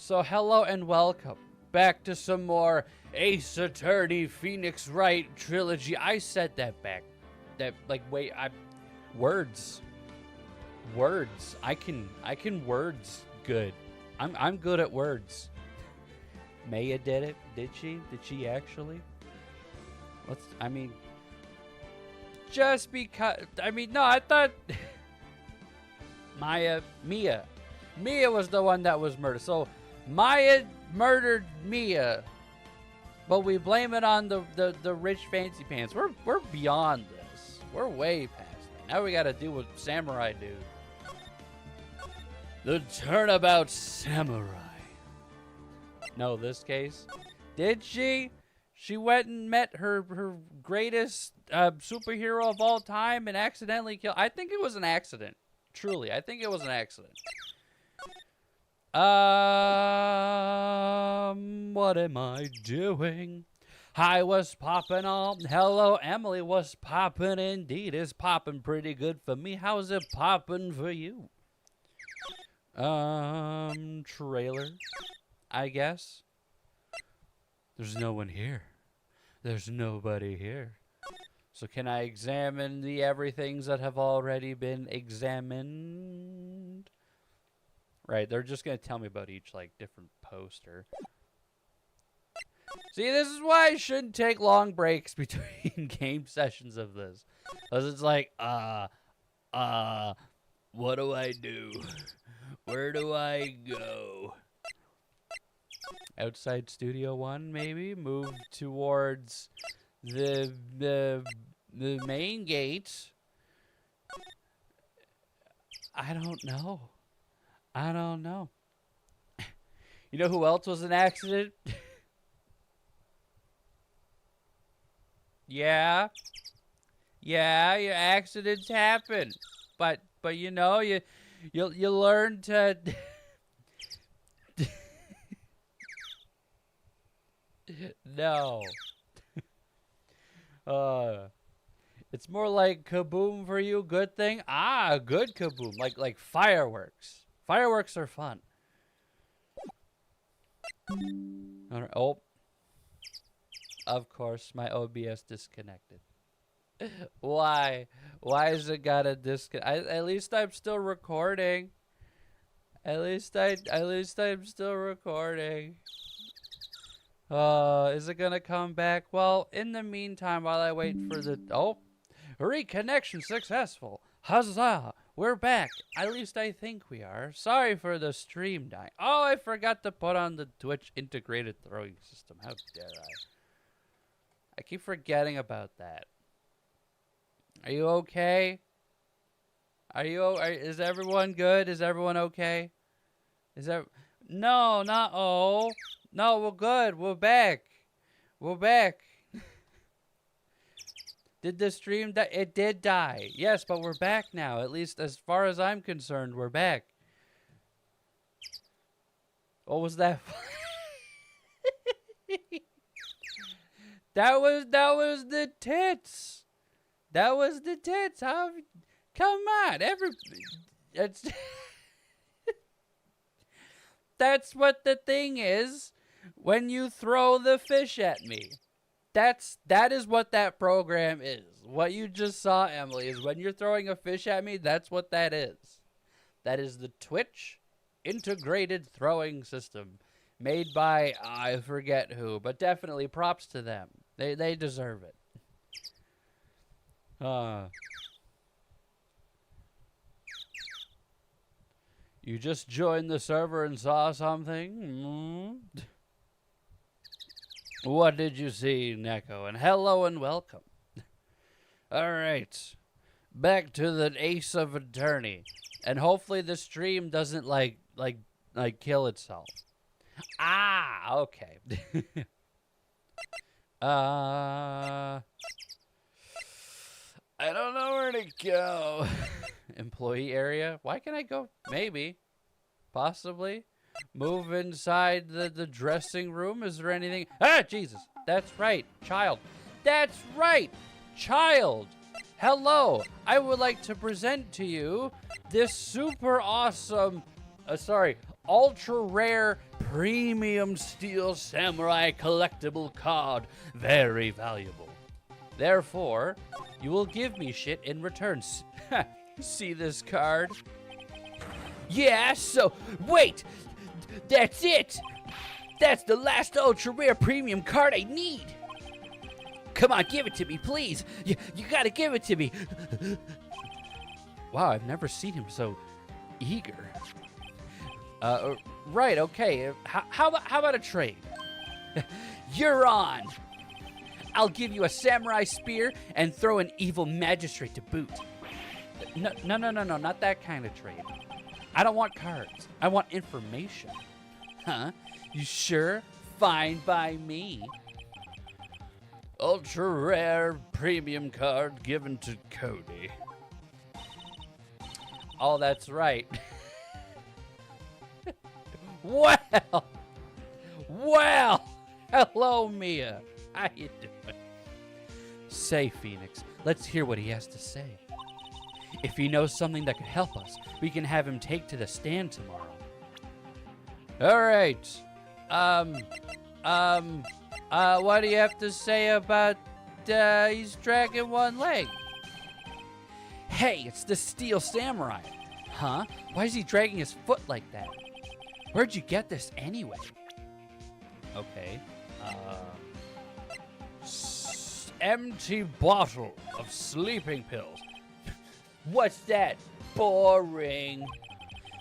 So hello and welcome back to some more Ace Attorney Phoenix Wright trilogy. I said that back. Words. I can words good. I'm good at words. Maya did it. Did she? Did she actually? Just because, no, I thought Mia was the one that was murdered. So Maya murdered Mia, but we blame it on the rich fancy pants. We're beyond this. We're way past that. Now we got to do what samurai do. The turnabout samurai. No, this case. Did she? She went and met her greatest superhero of all time and accidentally killed. I think it was an accident. Truly, I think it was an accident. What am I doing? I was popping all. Hello, Emily was popping indeed. It's popping pretty good for me. How's it popping for you? Trailer, I guess. There's no one here. There's nobody here. So can I examine the everythings that have already been examined? Right, they're just going to tell me about each, like, different poster. See, this is why I shouldn't take long breaks between game sessions of this. Because it's like, what do I do? Where do I go? Outside Studio 1, maybe? Move towards the main gate. I don't know. You know who else was an accident? Yeah, your accidents happen. But you know, you learn to no. It's more like kaboom for you, good thing. Ah, good kaboom. Like fireworks. Fireworks are fun. All right. Oh. Of course, my OBS disconnected. Why? Why is it gotta disconnect? At least I'm still recording. At least I'm still recording. Is it gonna come back? Well, in the meantime, while I wait for the reconnection successful. Huzzah! We're back. At least I think we are. Sorry for the stream dying. Oh, I forgot to put on the Twitch integrated throwing system. How dare I? I keep forgetting about that. Are you okay? Is everyone good? Is everyone okay? No, not oh. No, we're good. We're back. We're back. Did the stream die? It did die. Yes, but we're back now. At least as far as I'm concerned, we're back. What was that? That was the tits. That was the tits. How? Come on, it's that's what the thing is when you throw the fish at me. That is what that program is. What you just saw, Emily, is when you're throwing a fish at me, that's what that is. That is the Twitch integrated throwing system made by I forget who, but definitely props to them. They deserve it. You just joined the server and saw something? What did you see, Neko? And hello and welcome. All right. Back to the Ace of Attorney. And hopefully the stream doesn't like kill itself. Ah, okay. I don't know where to go. Employee area? Why can't I go? Maybe. Possibly. Move inside the dressing room. Is there anything? Ah, Jesus. That's right. Child. That's right. Child. Hello. I would like to present to you this super awesome, ultra rare premium steel samurai collectible card. Very valuable. Therefore, you will give me shit in return. See this card? Yeah, so, wait! That's it! That's the last ultra rare premium card I need! Come on, give it to me, please! You gotta give it to me! Wow, I've never seen him so eager. Right, okay. How about a trade? You're on! I'll give you a samurai spear and throw an evil magistrate to boot. No, not that kind of trade. I don't want cards. I want information. Huh? You sure? Fine by me. Ultra rare premium card given to Cody. Oh, that's right. Well, hello, Mia. How you doing? Say, Phoenix, let's hear what he has to say. If he knows something that could help us, we can have him take to the stand tomorrow. All right. What do you have to say about, he's dragging one leg? Hey, it's the Steel Samurai. Huh? Why is he dragging his foot like that? Where'd you get this anyway? Okay. Empty bottle of sleeping pills. What's that? Boring.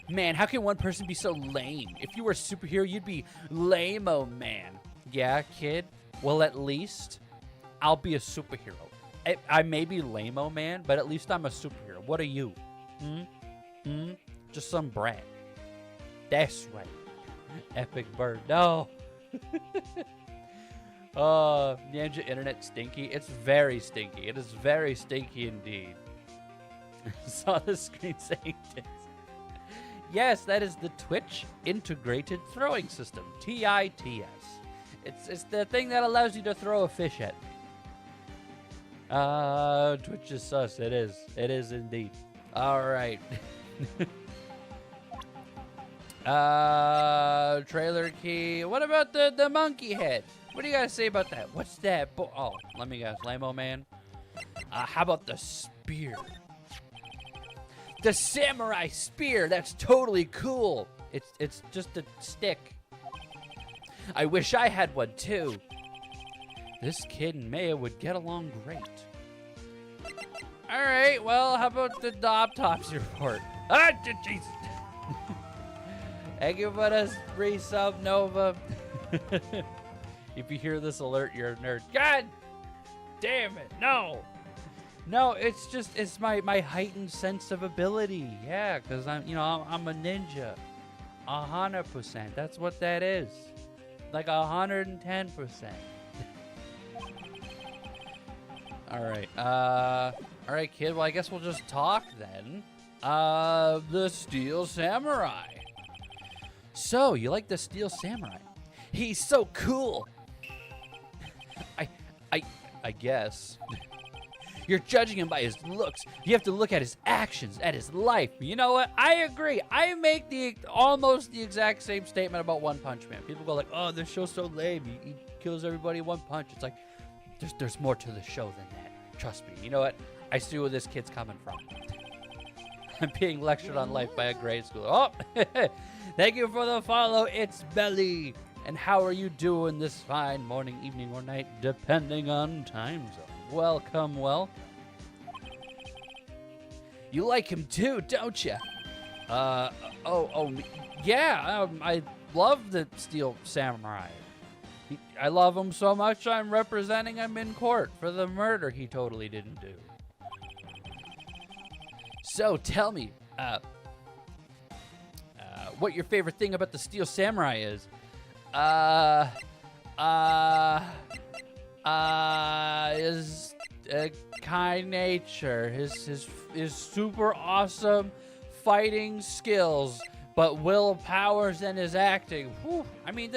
Man, how can one person be so lame? If you were a superhero, you'd be lame-o man. Yeah, kid? Well, at least I'll be a superhero. I may be lame-o man, but at least I'm a superhero. What are you? Just some brat. That's right. Epic bird. No. Nyanja internet stinky. It's very stinky. It is very stinky indeed. Saw the screen saying this. Yes, that is the Twitch Integrated Throwing System. TITS. It's the thing that allows you to throw a fish at me. Twitch is sus. It is. It is indeed. All right. Trailer key. What about the monkey head? What do you guys say about that? What's that? Oh, let me guess. Lame-o man. How about the spear? The samurai spear. That's totally cool. It's just a stick. I wish I had one too. This kid and Maya would get along great. All right. Well, how about the autopsy report? Ah, Jesus. Thank you for this resub, Nova. If you hear this alert, you're a nerd. God damn it. No. No, it's just, it's my heightened sense of ability. Yeah, because I'm a ninja. 100%. That's what that is. Like 110%. All right. All right, kid. Well, I guess we'll just talk then. The Steel Samurai. So, you like the Steel Samurai? He's so cool. I guess. You're judging him by his looks. You have to look at his actions, at his life. You know what? I agree. I make almost the exact same statement about One Punch Man. People go like, "Oh, this show's so lame. He kills everybody in one punch." It's like, there's more to the show than that. Trust me. You know what? I see where this kid's coming from. I'm being lectured on life by a grade schooler. Oh, thank you for the follow. It's Belly. And how are you doing this fine morning, evening, or night, depending on time zone? Welcome, welcome. You like him too, don't you? Yeah, I love the Steel Samurai. I love him so much I'm representing him in court for the murder he totally didn't do. So tell me, what your favorite thing about the Steel Samurai is? His kind nature, his super awesome fighting skills, but Will Powers and his acting. Whew. I mean,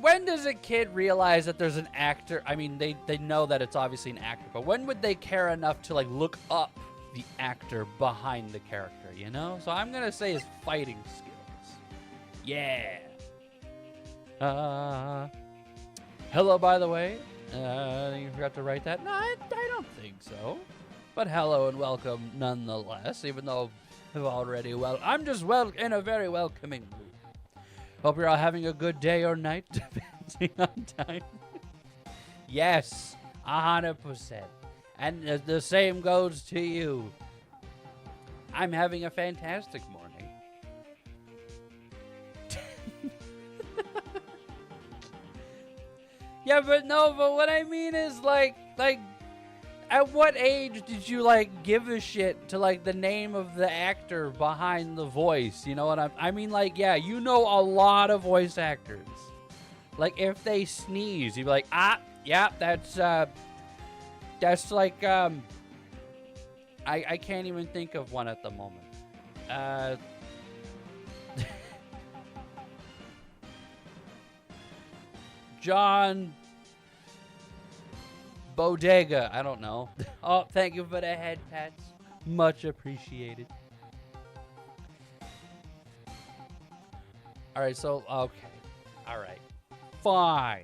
when does a kid realize that there's an actor? I mean, they know that it's obviously an actor, but when would they care enough to like look up the actor behind the character, you know? So I'm gonna say his fighting skills. Yeah. Hello, by the way. You forgot to write that? No, I don't think so. But hello and welcome nonetheless, even though I've already I'm just in a very welcoming mood. Hope you're all having a good day or night, depending on time. Yes, 100%. And the same goes to you. I'm having a fantastic morning. Yeah, but what I mean is like, at what age did you like give a shit to like the name of the actor behind the voice? You know what I mean? Like, yeah, you know a lot of voice actors. Like, if they sneeze, you'd be like, yeah, that's like, I can't even think of one at the moment. John Bodega. I don't know. Oh, thank you for the head pats. Much appreciated. All right, so, okay. All right. Fine.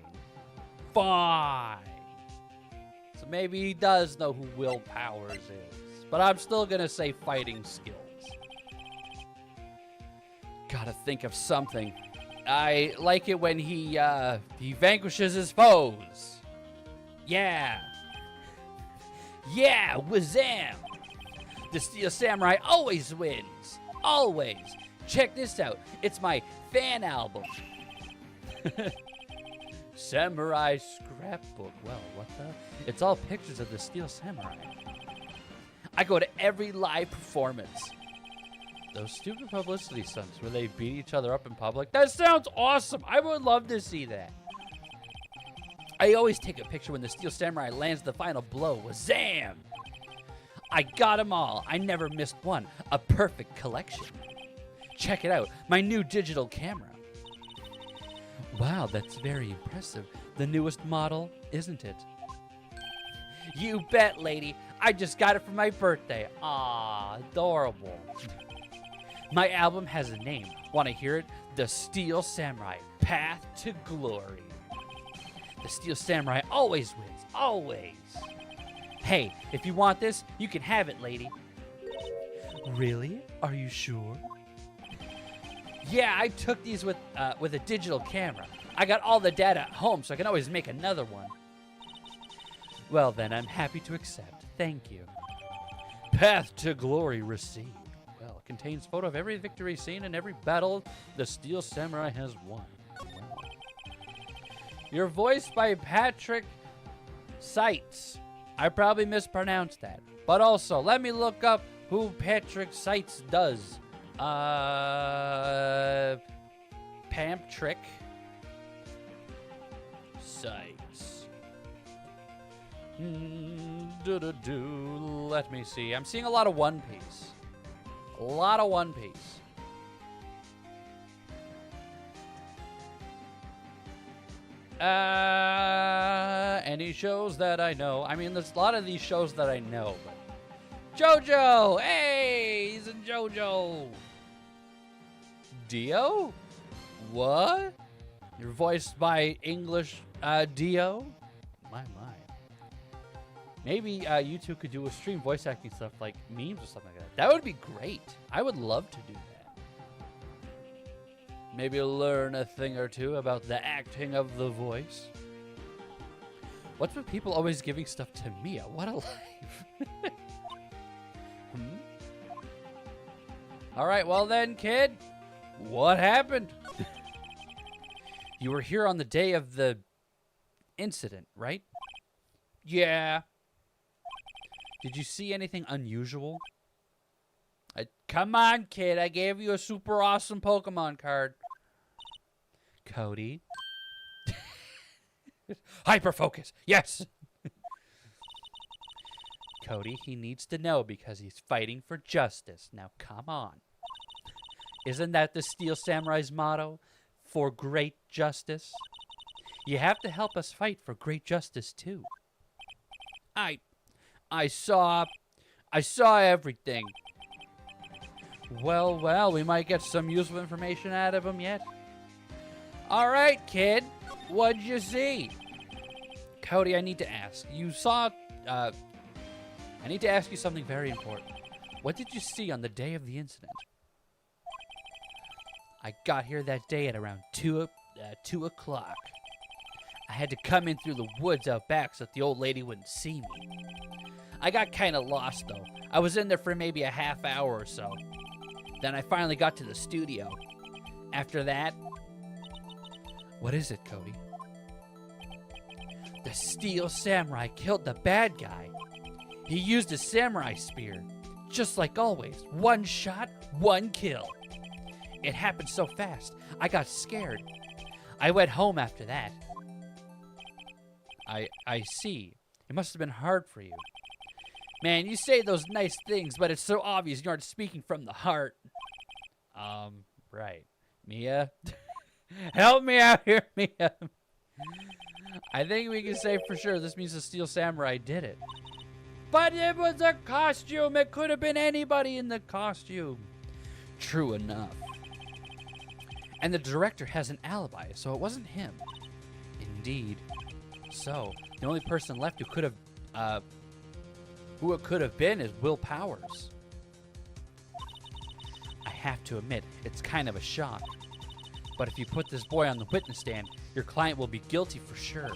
So maybe he does know who Will Powers is. But I'm still going to say fighting skills. Gotta think of something. I like it when he vanquishes his foes. Yeah. Yeah, wazam. The Steel Samurai always wins. Always. Check this out. It's my fan album. Samurai scrapbook. Well, what the? It's all pictures of the Steel Samurai. I go to every live performance. Those stupid publicity stunts where they beat each other up in public. That sounds awesome. I would love to see that. I always take a picture when the Steel Samurai lands the final blow. Wazam! I got them all. I never missed one. A perfect collection. Check it out. My new digital camera. Wow, that's very impressive. The newest model, isn't it? You bet, lady. I just got it for my birthday. Aw, adorable. My album has a name. Want to hear it? The Steel Samurai, Path to Glory. The Steel Samurai always wins. Always. Hey, if you want this, you can have it, lady. Really? Are you sure? Yeah, I took these with a digital camera. I got all the data at home, so I can always make another one. Well, then, I'm happy to accept. Thank you. Path to Glory received. Well, it contains photo of every victory scene and every battle the Steel Samurai has won. Wow. You're voiced by Patrick Seitz. I probably mispronounced that. But also, let me look up who Patrick Seitz does. Pamtrick Seitz. Let me see. I'm seeing a lot of One Piece. A lot of One Piece. Any shows that I know. I mean, there's a lot of these shows that I know, but JoJo! Hey! He's in JoJo! Dio? What? You're voiced by English Dio? My. Maybe you two could do a stream voice acting stuff like memes or something like that. That would be great. I would love to do that. Maybe learn a thing or two about the acting of the voice. What's with people always giving stuff to Mia? What a life. All right, well then, kid. What happened? You were here on the day of the incident, right? Yeah. Did you see anything unusual? Come on, kid. I gave you a super awesome Pokemon card. Cody. Hyperfocus. Yes. Cody, he needs to know because he's fighting for justice. Now, come on. Isn't that the Steel Samurai's motto? For great justice? You have to help us fight for great justice, too. I saw everything. Well, well, we might get some useful information out of him yet. All right, kid. What'd you see? Cody, I need to ask. I need to ask you something very important. What did you see on the day of the incident? I got here that day at around 2 o'clock. I had to come in through the woods out back so that the old lady wouldn't see me. I got kind of lost, though. I was in there for maybe a half hour or so. Then I finally got to the studio. After that... What is it, Cody? The Steel Samurai killed the bad guy. He used a samurai spear. Just like always. One shot, one kill. It happened so fast, I got scared. I went home after that. I see. It must have been hard for you. Man, you say those nice things, but it's so obvious you aren't speaking from the heart. Right. Mia? Help me out here, Mia. I think we can say for sure this means the Steel Samurai did it. But it was a costume. It could have been anybody in the costume. True enough. And the director has an alibi, so it wasn't him. Indeed. So, the only person left who it could have been is Will Powers. I have to admit, it's kind of a shock. But if you put this boy on the witness stand, your client will be guilty for sure.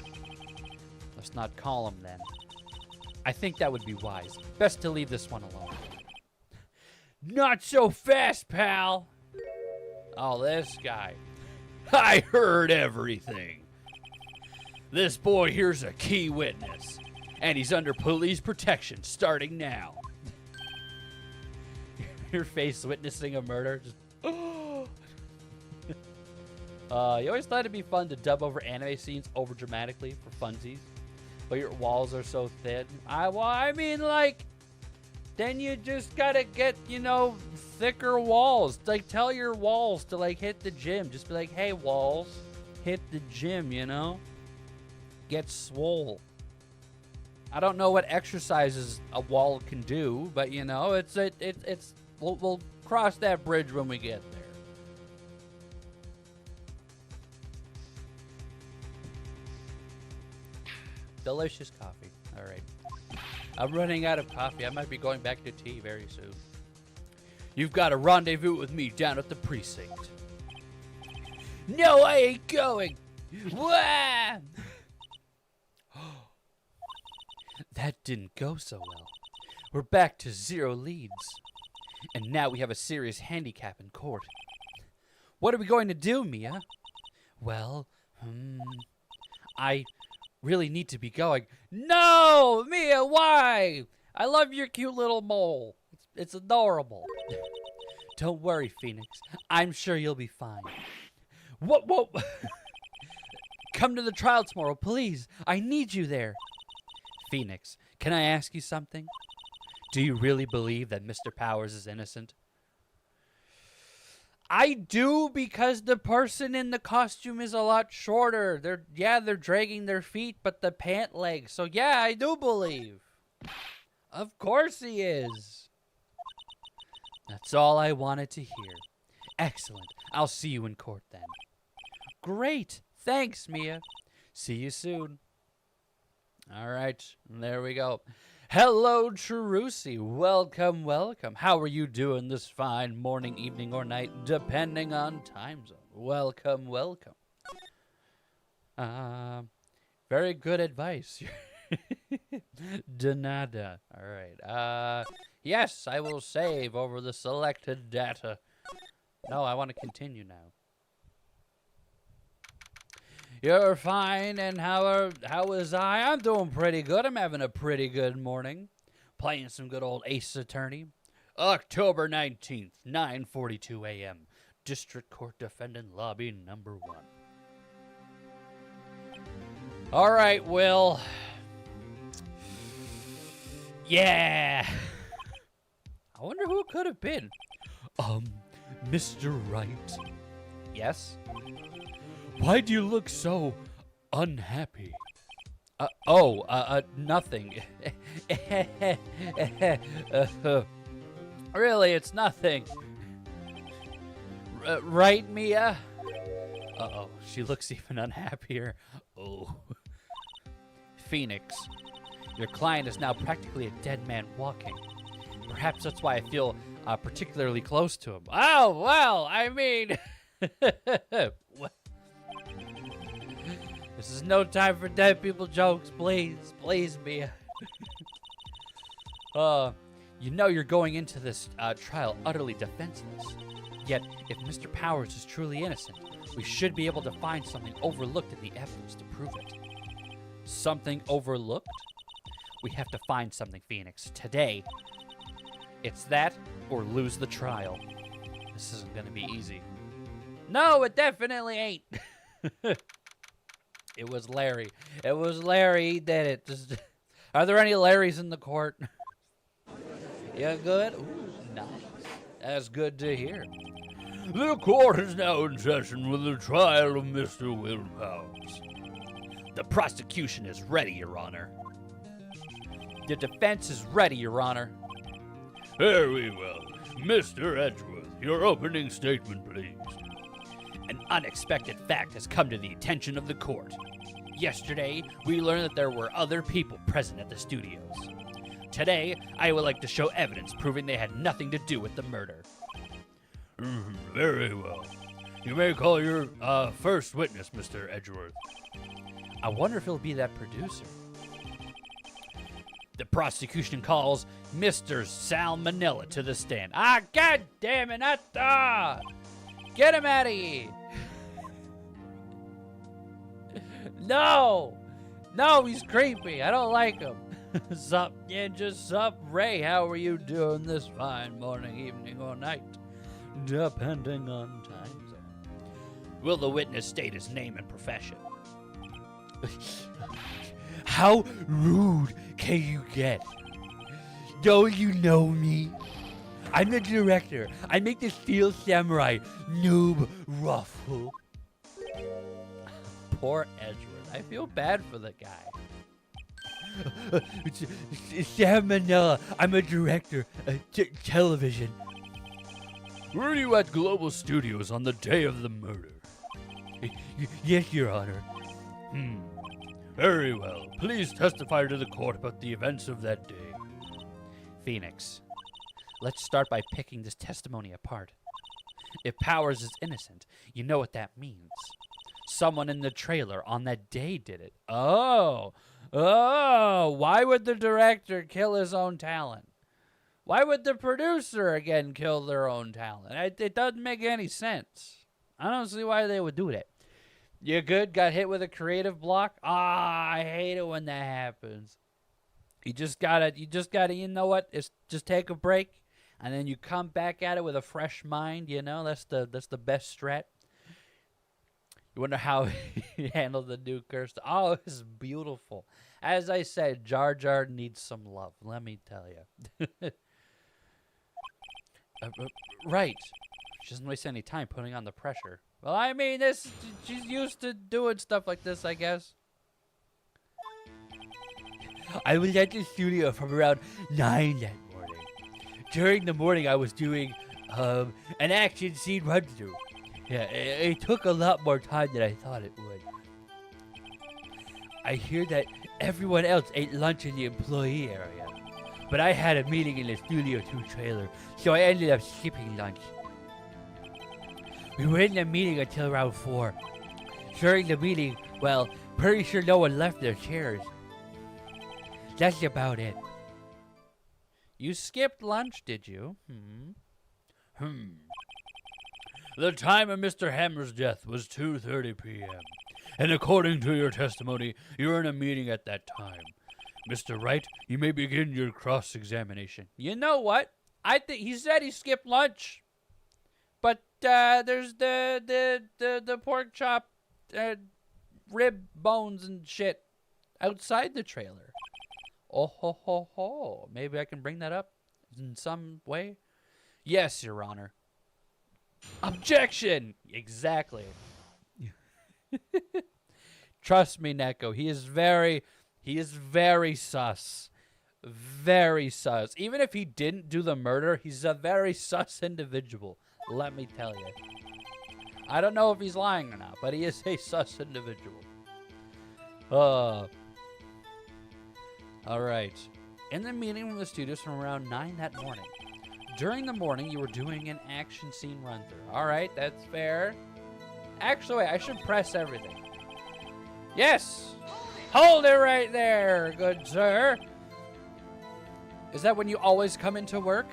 Let's not call him then. I think that would be wise. Best to leave this one alone. Not so fast, pal! Oh, this guy. I heard everything. This boy here's a key witness, and he's under police protection starting now. Your face witnessing a murder. Just you always thought it'd be fun to dub over anime scenes over dramatically for funsies, but your walls are so thin. I mean, like, then you just gotta get, thicker walls. Like, tell your walls to, like, hit the gym. Just be like, hey, walls, hit the gym, Get swole. I don't know what exercises a wall can do, but, we'll cross that bridge when we get there. Delicious coffee. All right. I'm running out of coffee. I might be going back to tea very soon. You've got a rendezvous with me down at the precinct. No, I ain't going. Wah! That didn't go so well. We're back to 0 leads. And now we have a serious handicap in court. What are we going to do, Mia? Well, I really need to be going. No! Mia, why? I love your cute little mole. It's adorable. Don't worry, Phoenix. I'm sure you'll be fine. Whoa. Come to the trial tomorrow, please. I need you there. Phoenix, can I ask you something? Do you really believe that Mr. Powers is innocent? I do, because the person in the costume is a lot shorter. They're dragging their feet, but the pant legs. So yeah, I do believe. Of course he is. That's all I wanted to hear. Excellent. I'll see you in court then. Great. Thanks, Mia. See you soon. All right. There we go. Hello, Cherusi. Welcome, welcome. How are you doing this fine morning, evening, or night, depending on time zone? Welcome, welcome. Very good advice. De nada. All right. Yes, I will save over the selected data. No, I want to continue now. You're fine, and how is I? I'm doing pretty good. I'm having a pretty good morning. Playing some good old Ace Attorney. October 19th, 9:42 a.m. District Court Defendant Lobby number 1. All right, Will. Yeah. I wonder who it could have been. Mr. Wright. Yes? Why do you look so unhappy? Nothing. Really, it's nothing. Right, Mia? Uh-oh, she looks even unhappier. Oh. Phoenix, your client is now practically a dead man walking. Perhaps that's why I feel particularly close to him. Oh, well, I mean... What? This is no time for dead people jokes, please. Please, Mia. You know you're going into this trial utterly defenseless. Yet, if Mr. Powers is truly innocent, we should be able to find something overlooked in the evidence to prove it. Something overlooked? We have to find something, Phoenix. Today. It's that or lose the trial. This isn't going to be easy. No, it definitely ain't. It was Larry. It was Larry. He did it. Just, are there any Larrys in the court? Yeah, good? Ooh, nice. That's good to hear. The court is now in session with the trial of Mr. Will Powers. The prosecution is ready, Your Honor. The defense is ready, Your Honor. Very well. Mr. Edgeworth, your opening statement, please. An unexpected fact has come to the attention of the court. Yesterday, we learned that there were other people present at the studios. Today, I would like to show evidence proving they had nothing to do with the murder. Very well. You may call your first witness, Mr. Edgeworth. I wonder if it'll be that producer. The prosecution calls Mr. Salmonella to the stand. Ah, god damn it, get him out of here. No, he's creepy. I don't like him. Sup, Ninja, sup, Ray, how are you doing this fine morning, evening, or night? Depending on time zone. Will the witness state his name and profession? How rude can you get? Don't you know me? I'm the director. I make the Steel Samurai noob ruffle. Poor Edgeworth. I feel bad for the guy. Sam Manila. I'm a director. Television. Were you at Global Studios on the day of the murder? Yes, Your Honor. Very well. Please testify to the court about the events of that day. Phoenix, let's start by picking this testimony apart. If Powers is innocent, you know what that means. Someone in the trailer on that day did it. Oh, why would the director kill his own talent? Why would the producer, again, kill their own talent? It doesn't make any sense. I don't see why they would do that. You good? Got hit with a creative block? I hate it when that happens. You just gotta, you know what? Just take a break, and then you come back at it with a fresh mind. You know, that's the best strat. You wonder how he handled the new curse. Oh, it was beautiful. As I said, Jar Jar needs some love. Let me tell you. Right. She doesn't waste any time putting on the pressure. Well, I mean, she's used to doing stuff like this, I guess. I was at the studio from around 9 that morning. During the morning, I was doing an action scene run-through. Yeah, it took a lot more time than I thought it would. I hear that everyone else ate lunch in the employee area, but I had a meeting in the Studio 2 trailer, so I ended up skipping lunch. We were in the meeting until around 4. During the meeting, well, pretty sure no one left their chairs. That's about it. You skipped lunch, did you? The time of Mr. Hammer's death was 2:30 p.m. And according to your testimony, you were in a meeting at that time. Mr. Wright, you may begin your cross-examination. You know what? I think he said he skipped lunch. But there's the pork chop, rib bones and shit outside the trailer. Oh ho ho ho! Maybe I can bring that up in some way. Yes, Your Honor. Objection! Exactly. Trust me, Neko. He is very sus. Very sus. Even if he didn't do the murder, he's a very sus individual. Let me tell you. I don't know if he's lying or not, but he is a sus individual. All right. In the meeting room in the studios from around 9 that morning. During the morning, you were doing an action scene run-through. All right, that's fair. Actually, wait, I should press everything. Yes! Hold it right there, good sir. Is that when you always come into work?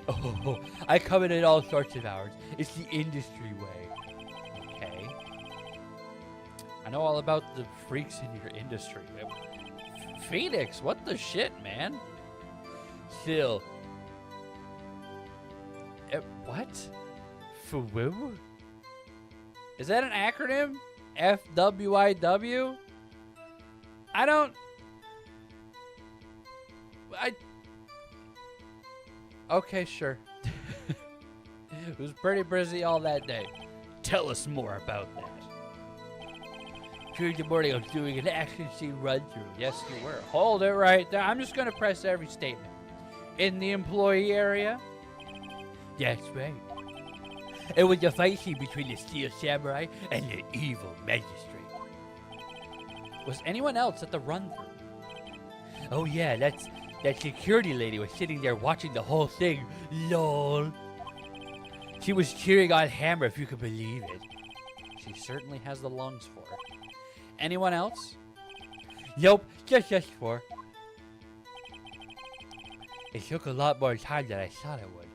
Oh, I come in at all sorts of hours. It's the industry way. Okay. I know all about the freaks in your industry. Phoenix, what the shit, man? Still. What? FWIW? Is that an acronym? FWIW? Okay, sure. It was pretty busy all that day. Tell us more about that. During the morning, I was doing an action scene run-through. Yes, you were. Hold it right there. I'm just going to press every statement. In the employee area? That's right. It was a fight scene between the Steel Samurai and the evil magistrate. Was anyone else at the run-through? Oh yeah, that security lady was sitting there watching the whole thing. LOL. She was cheering on Hammer, if you could believe it. She certainly has the lungs for it. Anyone else? Nope, just us four. It took a lot more time than I thought it would.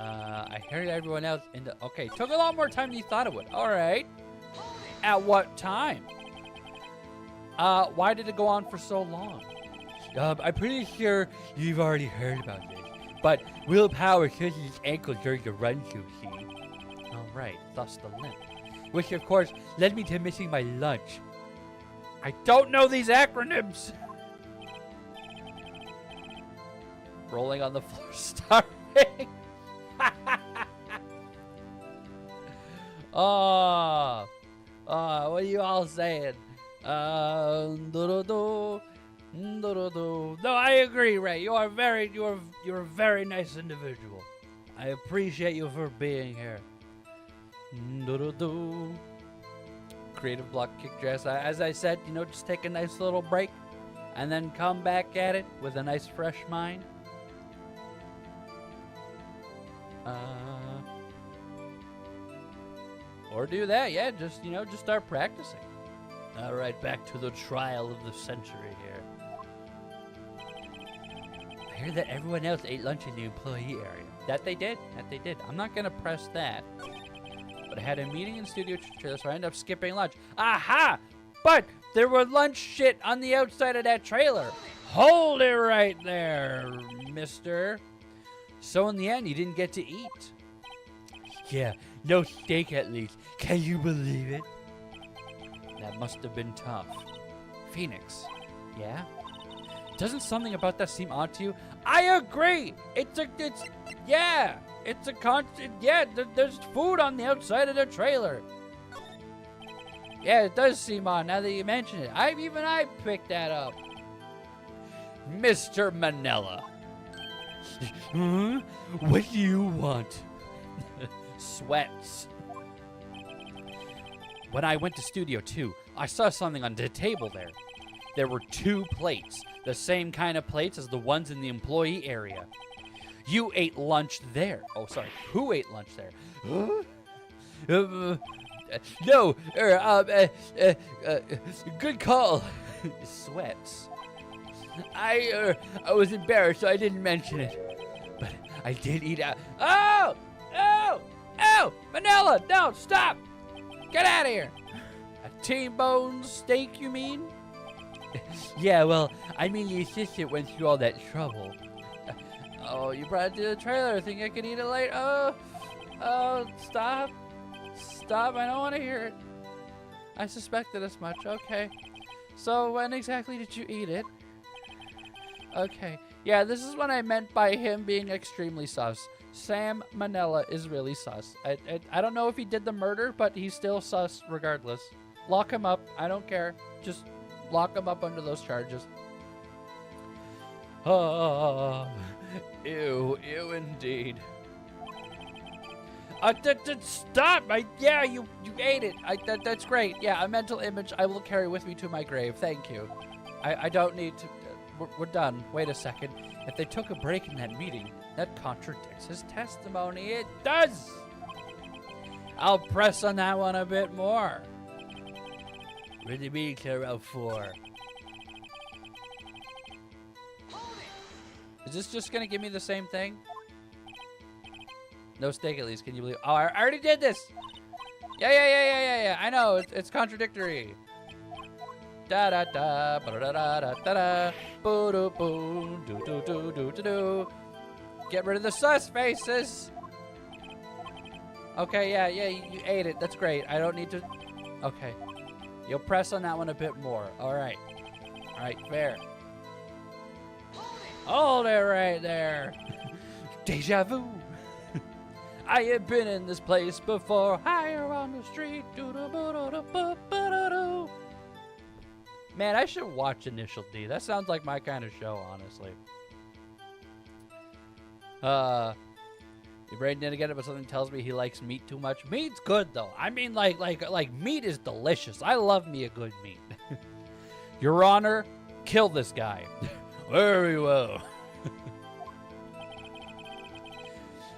I heard everyone else in the... Okay, took a lot more time than you thought it would. All right. At what time? Why did it go on for so long? I'm pretty sure you've already heard about this, but Will Power twisted his ankle during the run-through scene. All right, thus the limp. Which, of course, led me to missing my lunch. I don't know these acronyms. Rolling on the floor, starving. What are you all saying? No, I agree, Ray. You're a very nice individual. I appreciate you for being here. Creative block kick dress. As I said, just take a nice little break and then come back at it with a nice fresh mind. Or do that, yeah. Just start practicing. All right, back to the trial of the century here. I heard that everyone else ate lunch in the employee area. That they did. I'm not gonna press that. But I had a meeting in studio trailer, so I ended up skipping lunch. Aha! But there were lunch shit on the outside of that trailer. Hold it right there, mister. So in the end, you didn't get to eat. Yeah, no steak at least. Can you believe it? That must have been tough. Phoenix, yeah? Doesn't something about that seem odd to you? I agree! There's food on the outside of the trailer. Yeah, it does seem odd now that you mention it. I picked that up. Mr. Manila. Huh? What do you want? Sweats. When I went to Studio 2, I saw something on the table there. There were 2 plates, the same kind of plates as the ones in the employee area. You ate lunch there. Oh, sorry. Who ate lunch there? No. Good call. Sweats. I was embarrassed, so I didn't mention it. But I did eat out. Oh! Manila, no, stop! Get out of here! A T-bone steak, you mean? Yeah, well, I mean the assistant went through all that trouble. Oh, you brought it to the trailer. I think I can eat it later. Oh, stop. Stop, I don't want to hear it. I suspected as much. Okay. So when exactly did you eat it? Okay. Yeah, this is what I meant by him being extremely sus. Sam Manella is really sus. I don't know if he did the murder, but he's still sus regardless. Lock him up. I don't care. Just lock him up under those charges. Oh, ew indeed. Stop! Yeah, you ate it. That's great. Yeah, a mental image I will carry with me to my grave. Thank you. I don't need to. We're done. Wait a second. If they took a break in that meeting, that contradicts his testimony. It does. I'll press on that one a bit more. Where'd the meeting clear out for? Is this just gonna give me the same thing? No stake at least, can you believe? Oh, I already did this! Yeah. I know, it's contradictory. Da da da, ba da da da da da, boo doo boo, do do do do do do. Get rid of the sus faces! Okay, yeah, you ate it. That's great. I don't need to. Okay. You'll press on that one a bit more. Alright. Alright, fair. Hold it right there. Deja vu. I have been in this place before. Higher on the street. Man, I should watch Initial D. That sounds like my kind of show, honestly. Your brain didn't get it, but something tells me he likes meat too much. Meat's good, though. I mean, like meat is delicious. I love me a good meat. Your Honor, kill this guy. Very well.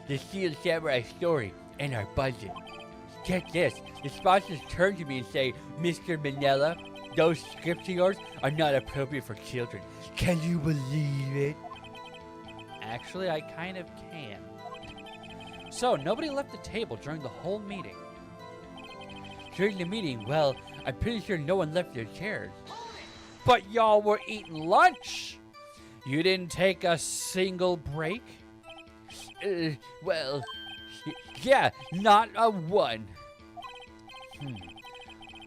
The Steel Samurai story and our budget. Check this. The sponsors turn to me and say, Mr. Manila, those scripts of yours are not appropriate for children. Can you believe it? Actually, I kind of can. So, nobody left the table during the whole meeting. During the meeting, well, I'm pretty sure no one left their chairs. But y'all were eating lunch! You didn't take a single break? Well, yeah, not a one.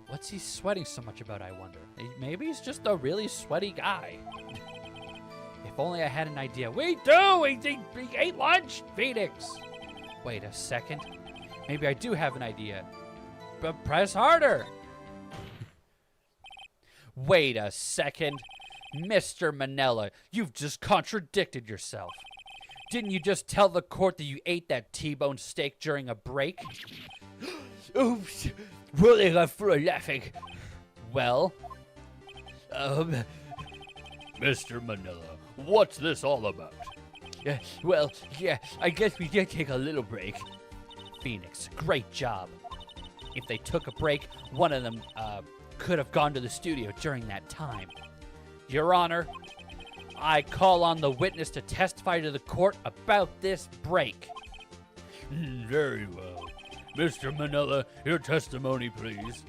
What's he sweating so much about, I wonder? Maybe he's just a really sweaty guy. If only I had an idea. We do! We ate lunch, Phoenix! Wait a second. Maybe I do have an idea. But press harder! Wait a second. Mr. Manella, you've just contradicted yourself. Didn't you just tell the court that you ate that T-bone steak during a break? Oops, rolling on floor laughing. Well? Mr. Manila, what's this all about? Well, yeah, I guess we did take a little break. Phoenix, great job. If they took a break, one of them could have gone to the studio during that time. Your Honor, I call on the witness to testify to the court about this break. Very well. Mr. Manila, your testimony, please.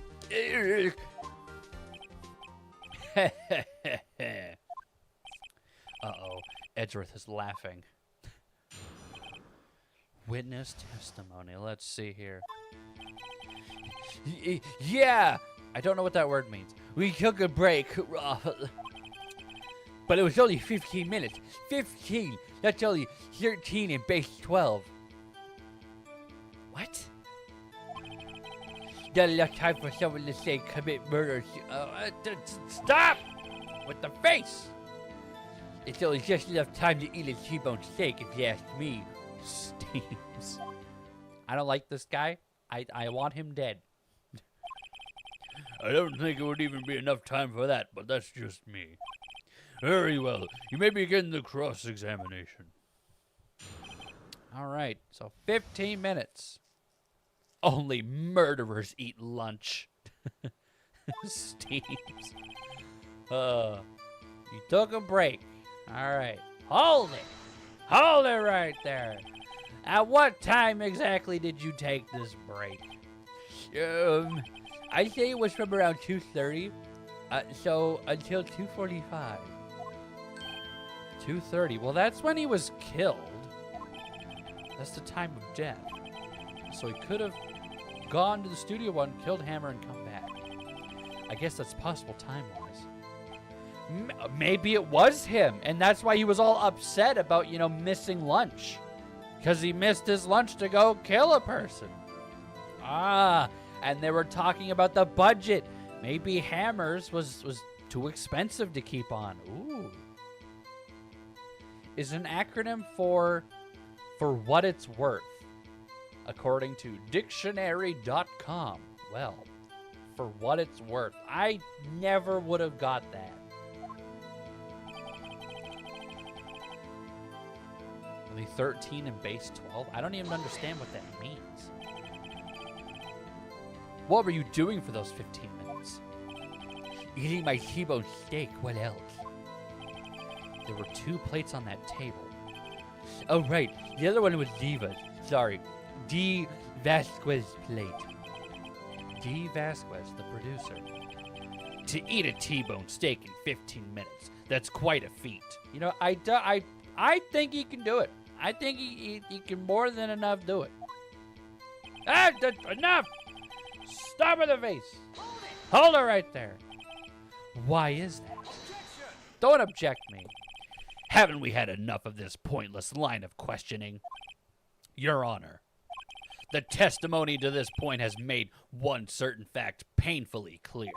Uh-oh, Edgeworth is laughing. Witness testimony, let's see here. Yeah! I don't know what that word means. We took a break, but it was only 15 minutes. 15! That's only 13 in base 12. What? Not enough time for someone to say commit murder. Stop! With the face! It's only just enough time to eat a T-bone steak, if you ask me. Steams. I don't like this guy. I want him dead. I don't think it would even be enough time for that, but that's just me. Very well. You may begin the cross-examination. All right, so 15 minutes. Only murderers eat lunch. Steams. You took a break. All right. Hold it. Hold it right there. At what time exactly did you take this break? I say it was from around 2:30, so until 2:45. 2:30. Well, that's when he was killed. That's the time of death. So he could have gone to the studio one, killed Hammer, and come back. I guess that's possible time-wise. Maybe it was him, and that's why he was all upset about, missing lunch. Because he missed his lunch to go kill a person. Ah, and they were talking about the budget. Maybe Hammer's was too expensive to keep on. Ooh. Is an acronym for what it's worth. according to dictionary.com. Well, for what it's worth, I never would have got that. Only 13 and base 12? I don't even understand what that means. What were you doing for those 15 minutes? Eating my T-bone steak. What else? There were 2 plates on that table. Oh, right. The other one was Diva's. Sorry. D. Vasquez plate. D. Vasquez, the producer. To eat a T-bone steak in 15 minutes, that's quite a feat. You know, I think he can do it. I think he can more than enough do it. Enough! Stop with the face. Hold it right there. Why is that? Don't object me. Haven't we had enough of this pointless line of questioning? Your Honor, the testimony to this point has made one certain fact painfully clear.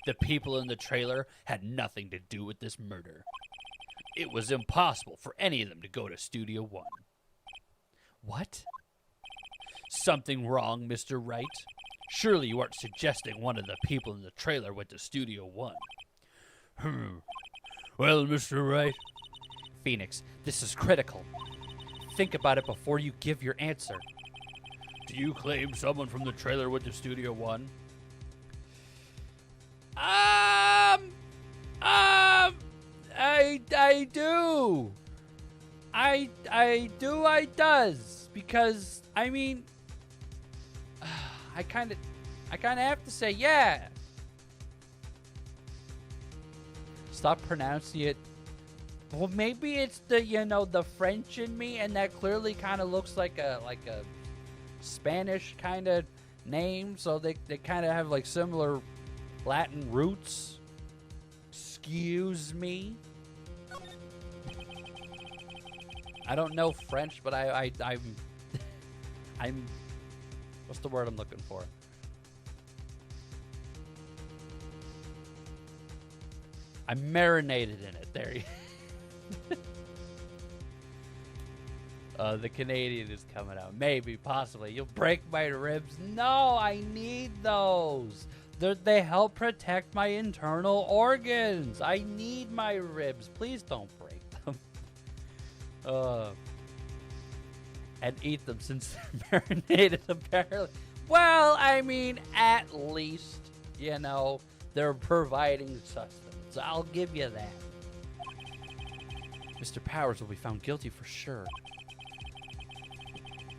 The people in the trailer had nothing to do with this murder. It was impossible for any of them to go to Studio One. What? Something wrong, Mr. Wright? Surely you aren't suggesting one of the people in the trailer went to Studio One. Well, Mr. Wright. Phoenix, this is critical. Think about it before you give your answer. Do you claim someone from the trailer went to Studio One? I do. I do. I does, because I mean, I kind of have to say yeah. Stop pronouncing it. Well, maybe it's the the French in me, and that clearly kind of looks like a Spanish kind of name, so they kind of have like similar Latin roots. Excuse me. I don't know French, but I'm what's the word I'm looking for? I'm marinated in it. There you the Canadian is coming out. Maybe, possibly. You'll break my ribs. No, I need those. They help protect my internal organs. I need my ribs. Please don't break them. And eat them since they're marinated, apparently. Well, I mean, at least, they're providing sustenance. I'll give you that. Mr. Powers will be found guilty for sure.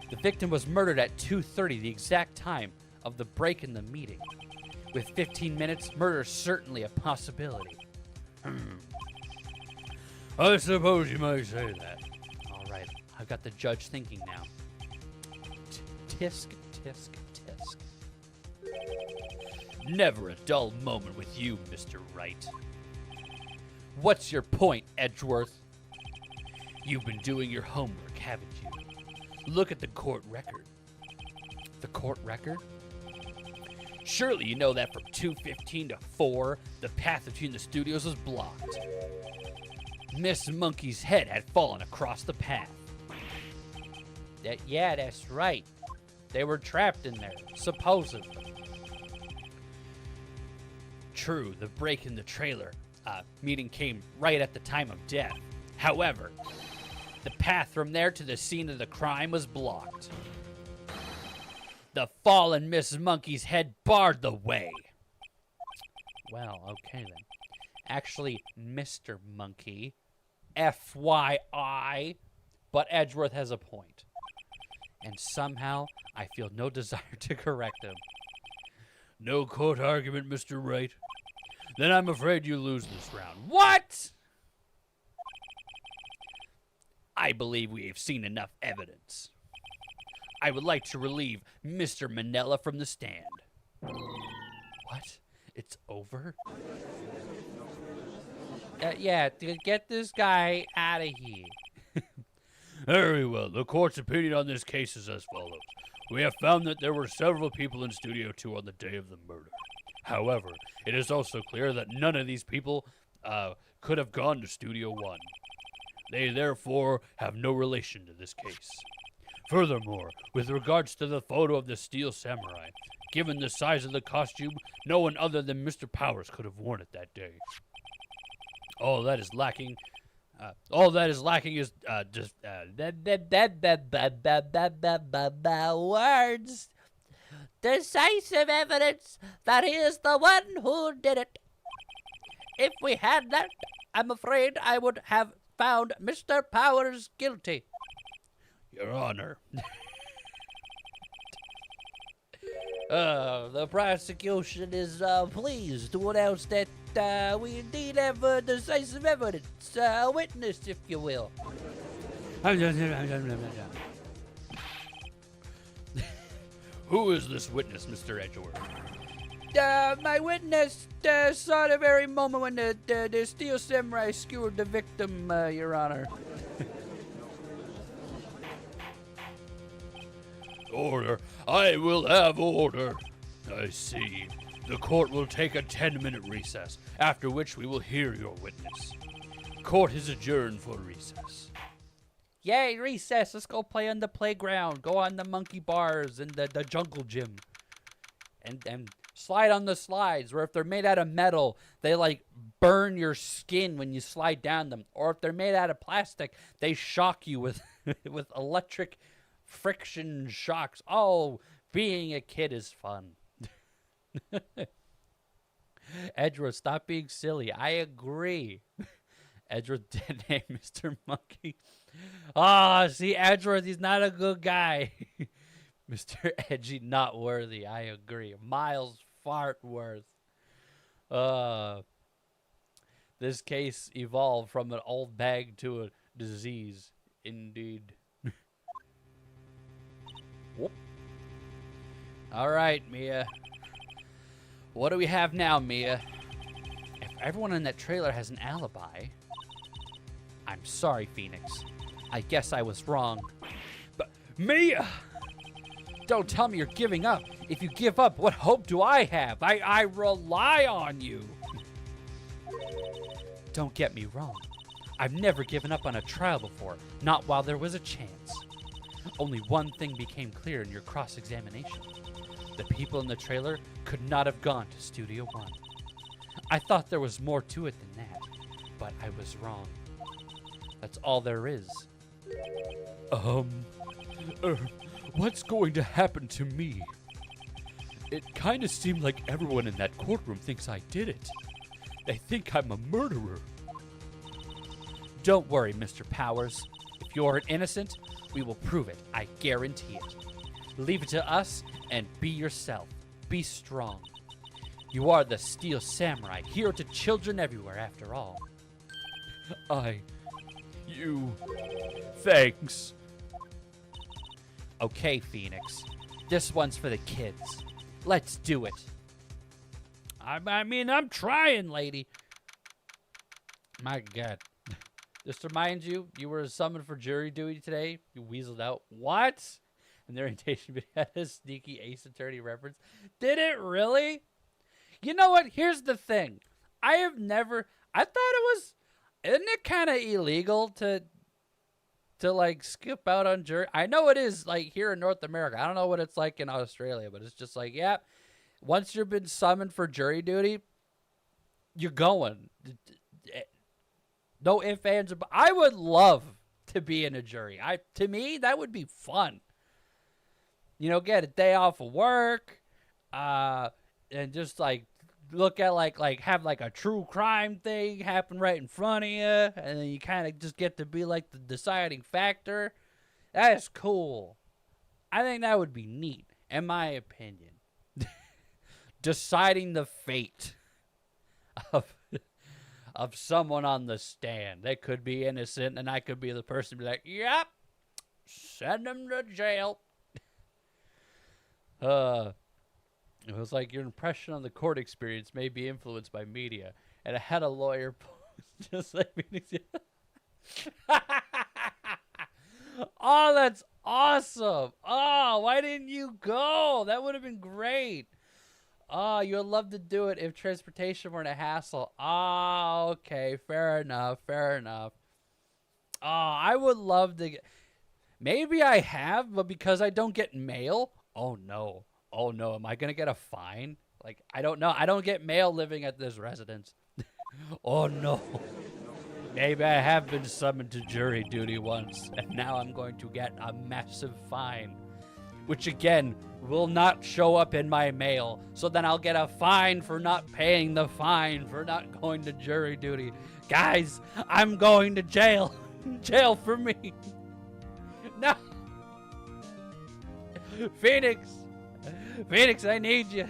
The victim was murdered at 2:30, the exact time of the break in the meeting. With 15 minutes, murder is certainly a possibility. I suppose you might say that. All right, I've got the judge thinking now. Tisk, tisk, tisk. Never a dull moment with you, Mr. Wright. What's your point, Edgeworth? You've been doing your homework, haven't you? Look at the court record. The court record? Surely you know that from 2:15 to 4, the path between the studios was blocked. Miss Monkey's head had fallen across the path. Yeah, that's right. They were trapped in there, supposedly. True, the break in the trailer meeting came right at the time of death. However, the path from there to the scene of the crime was blocked. The fallen Miss Monkey's head barred the way. Well, okay then. Actually, Mr. Monkey, FYI, but Edgeworth has a point. And somehow, I feel no desire to correct him. No court argument, Mr. Wright. Then I'm afraid you lose this round. What? I believe we have seen enough evidence. I would like to relieve Mr. Manella from the stand. What? It's over? Yeah, get this guy out of here. Very well. The court's opinion on this case is as follows. We have found that there were several people in Studio 2 on the day of the murder. However, it is also clear that none of these people could have gone to Studio 1. They therefore have no relation to this case. Furthermore, with regards to the photo of the Steel Samurai, given the size of the costume, no one other than Mr. Powers could have worn it that day. All that is lacking is just Words. Decisive evidence that he is the one who did it. If we had that, I'm afraid I would have found Mr. Powers guilty. Your Honor. The prosecution is pleased to announce that we indeed have decisive evidence, a witness, if you will. Who is this witness, Mr. Edgeworth? My witness saw the very moment when the Steel Samurai skewered the victim, Your Honor. Order. I will have order. I see. The court will take a 10-minute recess, after which we will hear your witness. Court is adjourned for recess. Yay, recess. Let's go play on the playground. Go on the monkey bars and the jungle gym. And slide on the slides, where if they're made out of metal, they like burn your skin when you slide down them. Or if they're made out of plastic, they shock you with with electric friction shocks. Oh, being a kid is fun. Edgeworth, stop being silly. I agree. Edgeworth did name Mr. Monkey. Ah, see, Edgeworth, he's not a good guy. Mr. Edgy, not worthy. I agree. Miles Fartworth. This case evolved from an old bag to a disease. Indeed. Whoop. All right, Mia. What do we have now, Mia? If everyone in that trailer has an alibi... I'm sorry, Phoenix. I guess I was wrong. But, Mia! Don't tell me you're giving up. If you give up, what hope do I have? I rely on you. Don't get me wrong. I've never given up on a trial before, not while there was a chance. Only one thing became clear in your cross-examination. The people in the trailer could not have gone to Studio One. I thought there was more to it than that, but I was wrong. That's all there is. What's going to happen to me? It kind of seemed like everyone in that courtroom thinks I did it. They think I'm a murderer. Don't worry, Mr. Powers. If you're innocent, we will prove it. I guarantee it. Leave it to us and be yourself. Be strong. You are the Steel Samurai, hero to children everywhere, after all. Thanks. Okay, Phoenix. This one's for the kids. Let's do it. I mean, I'm trying, lady. My God. This reminds you, you were summoned for jury duty today. You weaseled out. What? And the orientation video had a sneaky Ace Attorney reference. Did it really? You know what? Here's the thing. I thought it was, isn't it kind of illegal to like skip out on jury? I know it is, like, here in North America. I don't know what it's like in Australia, but it's just like, yeah, once you've been summoned for jury duty, you're going. No ifs, ands, or buts. I would love to be in a jury. To me, that would be fun. You know, get a day off of work, and just like look at like have like a true crime thing happen right in front of you, and then you kind of just get to be like the deciding factor. That is cool. I think that would be neat, in my opinion. Deciding the fate of someone on the stand. They could be innocent, and I could be the person be like, yep, send them to jail. It was like, your impression on the court experience may be influenced by media. And I had a lawyer post just like me. Oh, that's awesome. Oh, why didn't you go? That would have been great. Oh, you would love to do it if transportation weren't a hassle. Oh, okay. Fair enough. Fair enough. Oh, I would love to get... Maybe I have, but because I don't get mail. Oh no. Oh no. Am I gonna get a fine? Like, I don't know. I don't get mail living at this residence. Oh no. Maybe I have been summoned to jury duty once, and now I'm going to get a massive fine. Which again, will not show up in my mail. So then I'll get a fine for not paying the fine, for not going to jury duty. Guys, I'm going to jail. Jail for me. No. Phoenix. Phoenix, I need you.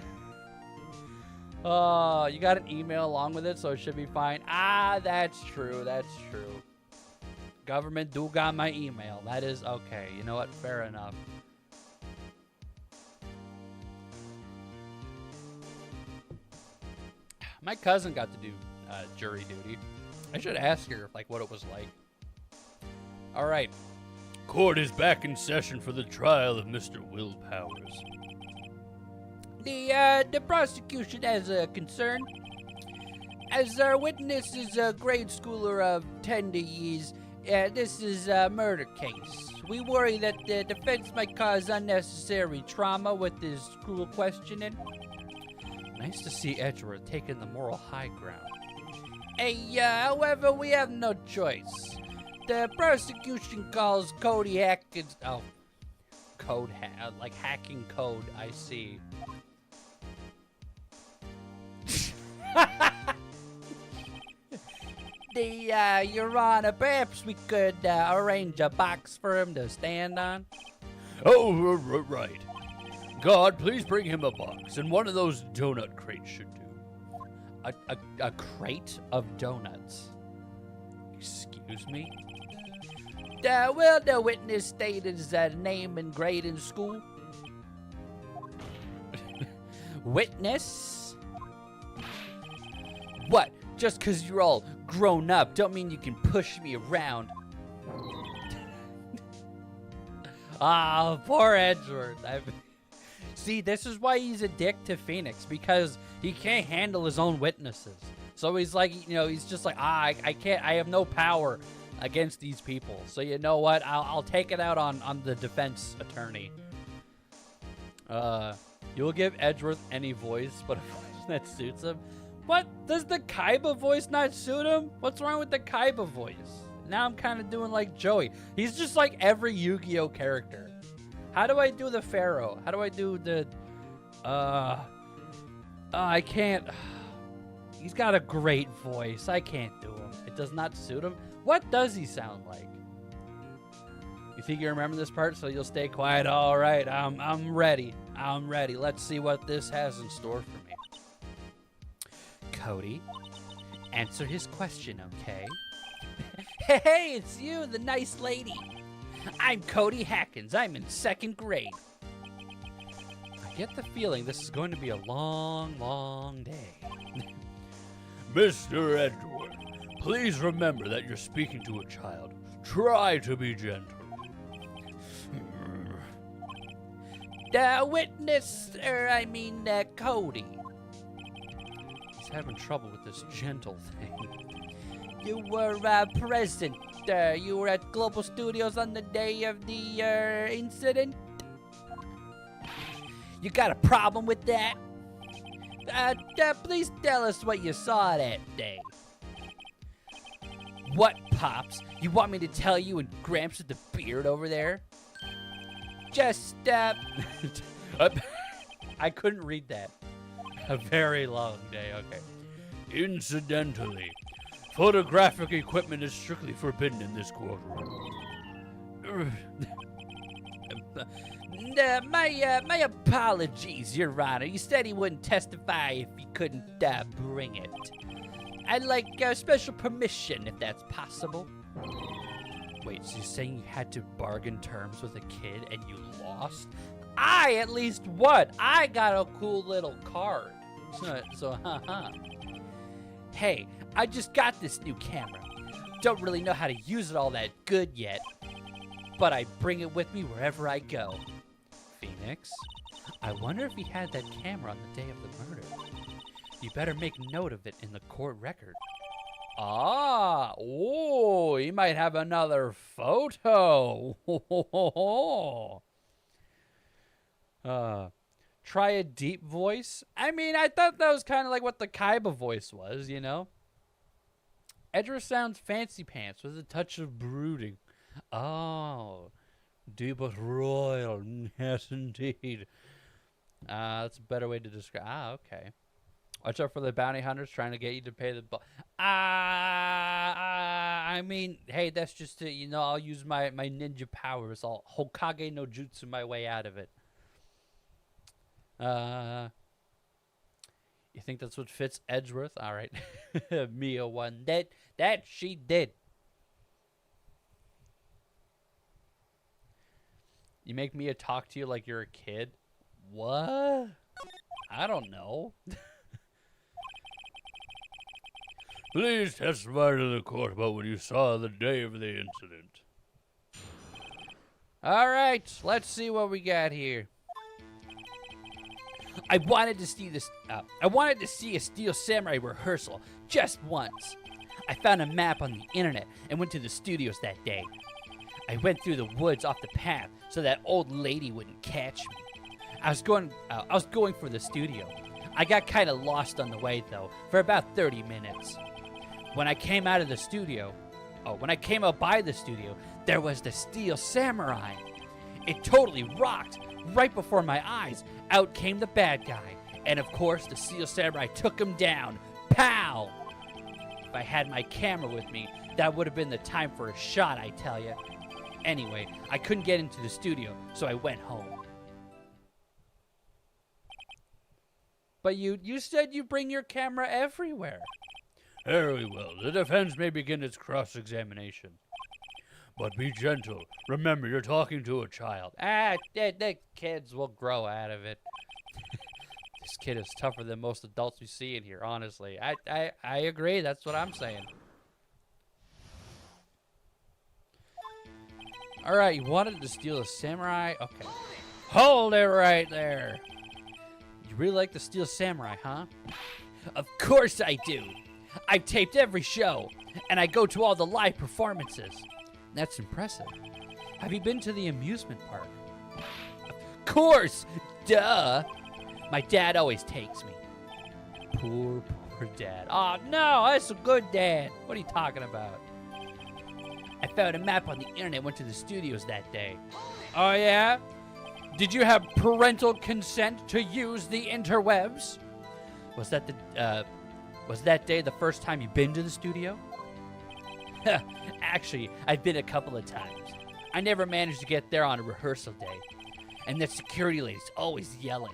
Oh, you got an email along with it, so it should be fine. Ah, that's true. That's true. Government do got my email. That is okay. You know what? Fair enough. My cousin got to do jury duty. I should ask her like what it was like. All right. Court is back in session for the trial of Mr. Will Powers. The prosecution has a concern. As our witness is a grade schooler of tender years, this is a murder case. We worry that the defense might cause unnecessary trauma with his cruel questioning. Nice to see Edgeworth taking the moral high ground. However, we have no choice. The prosecution calls Cody Hackins... Oh. Code, like hacking code, I see. Your Honor, perhaps we could arrange a box for him to stand on? Oh, right. God, please bring him a box, and one of those donut crates should do. A crate of donuts. Excuse me? Will the witness state his name and grade in school? Witness? What? Just because you're all grown up don't mean you can push me around. Ah, poor Edgeworth. See, this is why he's a dick to Phoenix, because he can't handle his own witnesses. So he's like, you know, he's just like, I can't, I have no power against these people. So you know what? I'll take it out on the defense attorney. You'll give Edgeworth any voice, but a voice that suits him. What? Does the Kaiba voice not suit him? What's wrong with the Kaiba voice? Now I'm kind of doing like Joey. He's just like every Yu-Gi-Oh character. How do I do the Pharaoh? How do I do the... I can't... He's got a great voice. I can't do him. It does not suit him. What does he sound like? You think you remember this part, so you'll stay quiet? All right, I'm ready. I'm ready. Let's see what this has in store for me. Cody, answer his question, okay? Hey, it's you, the nice lady. I'm Cody Hackins. I'm in 2nd grade. I get the feeling this is going to be a long, long day. Mr. Edgeworth, please remember that you're speaking to a child. Try to be gentle. The witness, Cody. He's having trouble with this gentle thing. You were present. You were at Global Studios on the day of the incident. You got a problem with that? Please tell us what you saw that day. What, Pops? You want me to tell you and Gramps with the beard over there? Just, I couldn't read that. A very long day, okay. Incidentally, photographic equipment is strictly forbidden in this courtroom. My apologies, Your Honor. You said he wouldn't testify if he couldn't bring it. I'd like special permission, if that's possible. Wait, so you're saying you had to bargain terms with a kid and you lost? I at least won. I got a cool little card. So, Hey, I just got this new camera. Don't really know how to use it all that good yet, but I bring it with me wherever I go. Phoenix, I wonder if he had that camera on the day of the murder. You better make note of it in the court record. Ah, oh, he might have another photo. Try a deep voice. I mean, I thought that was kind of like what the Kaiba voice was, you know? Edgeworth sounds fancy pants with a touch of brooding. Oh, deep but royal. Yes, indeed. That's a better way to describe. Okay. Watch out for the bounty hunters trying to get you to pay the. I mean, hey, that's just it. You know, I'll use my ninja powers. I'll Hokage no jutsu my way out of it. You think that's what fits Edgeworth? All right. Mia won. That she did. You make Mia talk to you like you're a kid? What? I don't know. Please testify to the court about what you saw the day of the incident. All right, let's see what we got here. I wanted to see a Steel Samurai rehearsal just once. I found a map on the internet and went to the studios that day. I went through the woods off the path so that old lady wouldn't catch me. I was going for the studio. I got kind of lost on the way though, for about 30 minutes. When I came out by the studio, there was the Steel Samurai. It totally rocked. Right before my eyes, out came the bad guy. And of course, the Steel Samurai took him down. Pow! If I had my camera with me, that would have been the time for a shot, I tell you. Anyway, I couldn't get into the studio, so I went home. But you said you bring your camera everywhere. Very well. The defense may begin its cross-examination. But be gentle. Remember, you're talking to a child. The kids will grow out of it. This kid is tougher than most adults we see in here, honestly. I agree. That's what I'm saying. All right, you wanted to steal a samurai? Okay. Hold it right there. You really like the Steel Samurai, huh? Of course I do. I've taped every show, and I go to all the live performances. That's impressive. Have you been to the amusement park? Of course! Duh! My dad always takes me. Poor dad. Oh, no, that's a good dad. What are you talking about? I found a map on the internet and went to the studios that day. Oh, yeah? Did you have parental consent to use the interwebs? Was that day the first time you've been to the studio? Actually, I've been a couple of times. I never managed to get there on a rehearsal day. And that security lady's always yelling.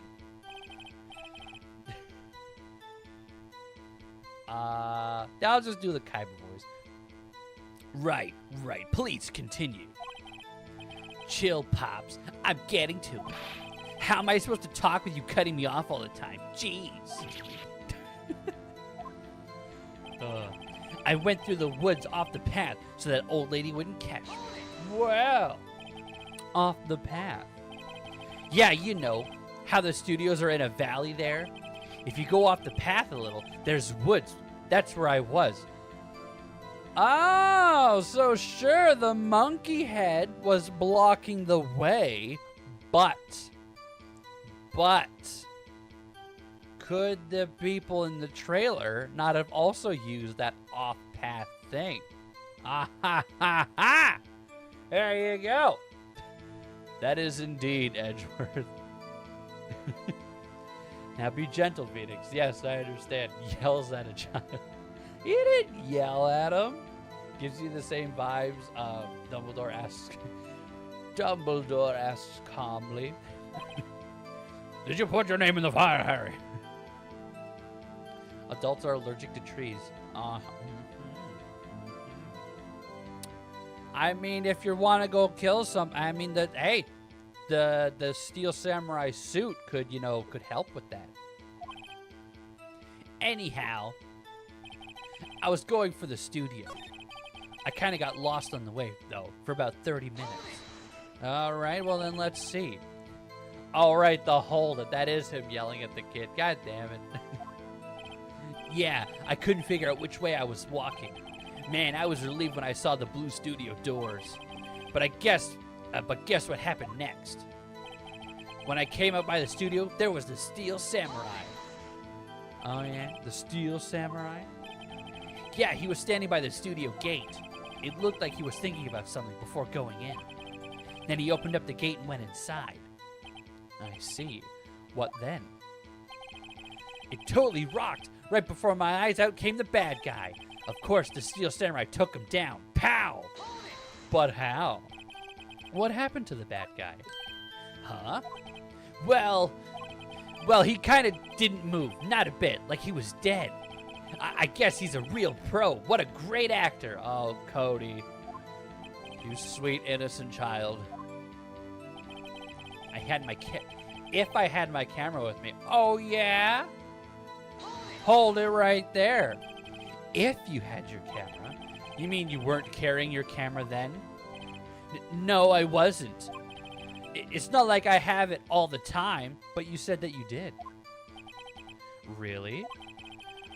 I'll just do the Kaiba voice. Right. Please continue. Chill, Pops. I'm getting to it. How am I supposed to talk with you cutting me off all the time? Jeez. I went through the woods off the path so that old lady wouldn't catch me. Well, off the path. Yeah, you know, how the studios are in a valley there. If you go off the path a little, there's woods. That's where I was. Oh, so sure, the monkey head was blocking the way, but could the people in the trailer not have also used that off-path thing? Ah ha ha ha! There you go. That is indeed Edgeworth. Now be gentle, Phoenix. Yes, I understand. Yells at a child. He didn't yell at him. Gives you the same vibes. Dumbledore asks calmly. Did you put your name in the fire, Harry? Adults are allergic to trees. I mean, if you want to go kill some, I mean, the Steel Samurai suit could help with that. Anyhow, I was going for the studio. I kind of got lost on the way, though, for about 30 minutes. All right, well then let's see. All right, the hold it. That is him yelling at the kid. God damn it. Yeah, I couldn't figure out which way I was walking. Man, I was relieved when I saw the blue studio doors. But guess what happened next? When I came up by the studio, there was the Steel Samurai. Oh yeah, the Steel Samurai? Yeah, he was standing by the studio gate. It looked like he was thinking about something before going in. Then he opened up the gate and went inside. I see. What then? It totally rocked. Right before my eyes, out came the bad guy. Of course, the Steel Samurai took him down. Pow! But how? What happened to the bad guy? Huh? Well, he kind of didn't move. Not a bit. Like he was dead. I guess he's a real pro. What a great actor. Oh, Cody. You sweet, innocent child. If I had my camera with me. Oh, yeah? Hold it right there. If you had your camera. You mean you weren't carrying your camera then? No, I wasn't. It's not like I have it all the time, but you said that you did. Really?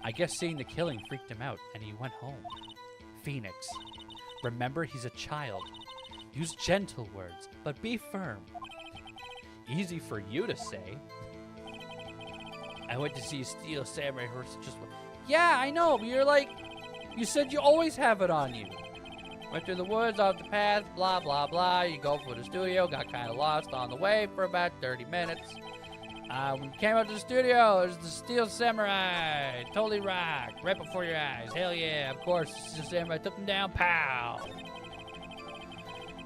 I guess seeing the killing freaked him out, and he went home. Phoenix, remember he's a child. Use gentle words, but be firm. Easy for you to say. I went to see Steel Samurai horse just... Yeah, I know, but you said you always have it on you. Went through the woods, off the path, blah, blah, blah. You go for the studio, got kind of lost on the way for about 30 minutes. When you came out to the studio, there's the Steel Samurai. Totally rocked, right before your eyes. Hell yeah, of course, Steel Samurai took him down, pow.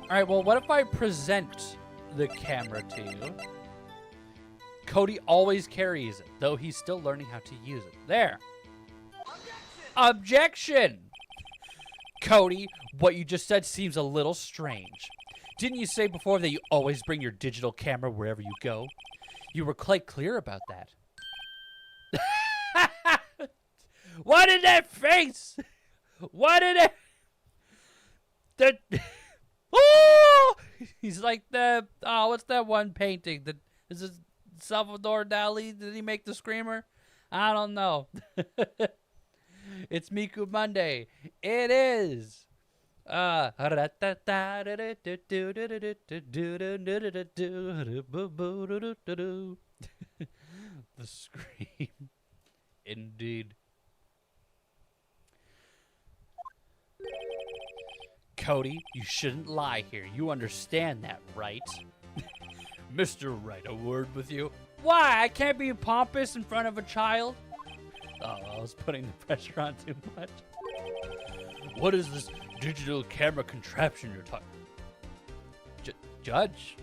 All right, well, what if I present the camera to you? Cody always carries it, though he's still learning how to use it. There. Objection! Cody, what you just said seems a little strange. Didn't you say before that you always bring your digital camera wherever you go? You were quite clear about that. What in that face? What in it? Oh! He's like what's that one painting? Is it Salvador Dali? Did he make the Screamer? I don't know. It's Miku Monday. It is. The Scream. Indeed. Cody, you shouldn't lie here. You understand that, right? Mr. Wright, a word with you? Why? I can't be pompous in front of a child? Oh, I was putting the pressure on too much. What is this digital camera contraption you're talking? Judge?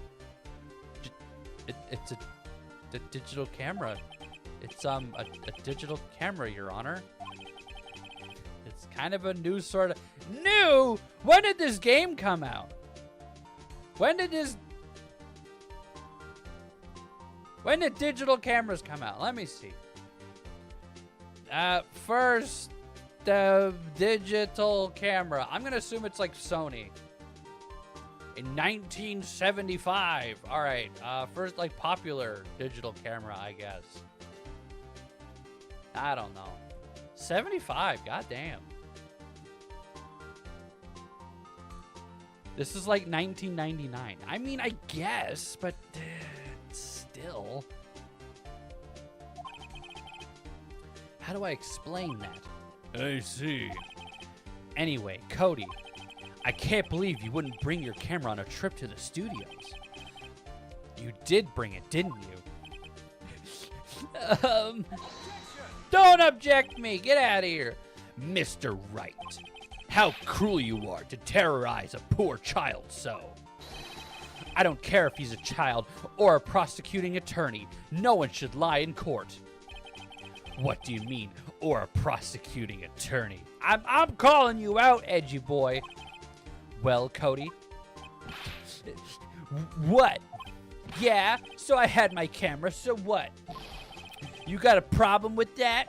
It's a digital camera. It's a digital camera, Your Honor. It's kind of a new sort of... New? When did this game come out? When did digital cameras come out? Let me see. First, the digital camera. I'm going to assume it's like Sony. In 1975. All right. First, like, popular digital camera, I guess. I don't know. 75. Goddamn. This is like 1999. I mean, I guess, but still. How do I explain that? I see. Anyway, Cody, I can't believe you wouldn't bring your camera on a trip to the studios. You did bring it, didn't you? Don't object me. Get out of here. Mr. Wright. How cruel you are to terrorize a poor child so. I don't care if he's a child or a prosecuting attorney. No one should lie in court. What do you mean, or a prosecuting attorney? I'm calling you out, edgy boy. Well, Cody? What? Yeah, so I had my camera, so what? You got a problem with that?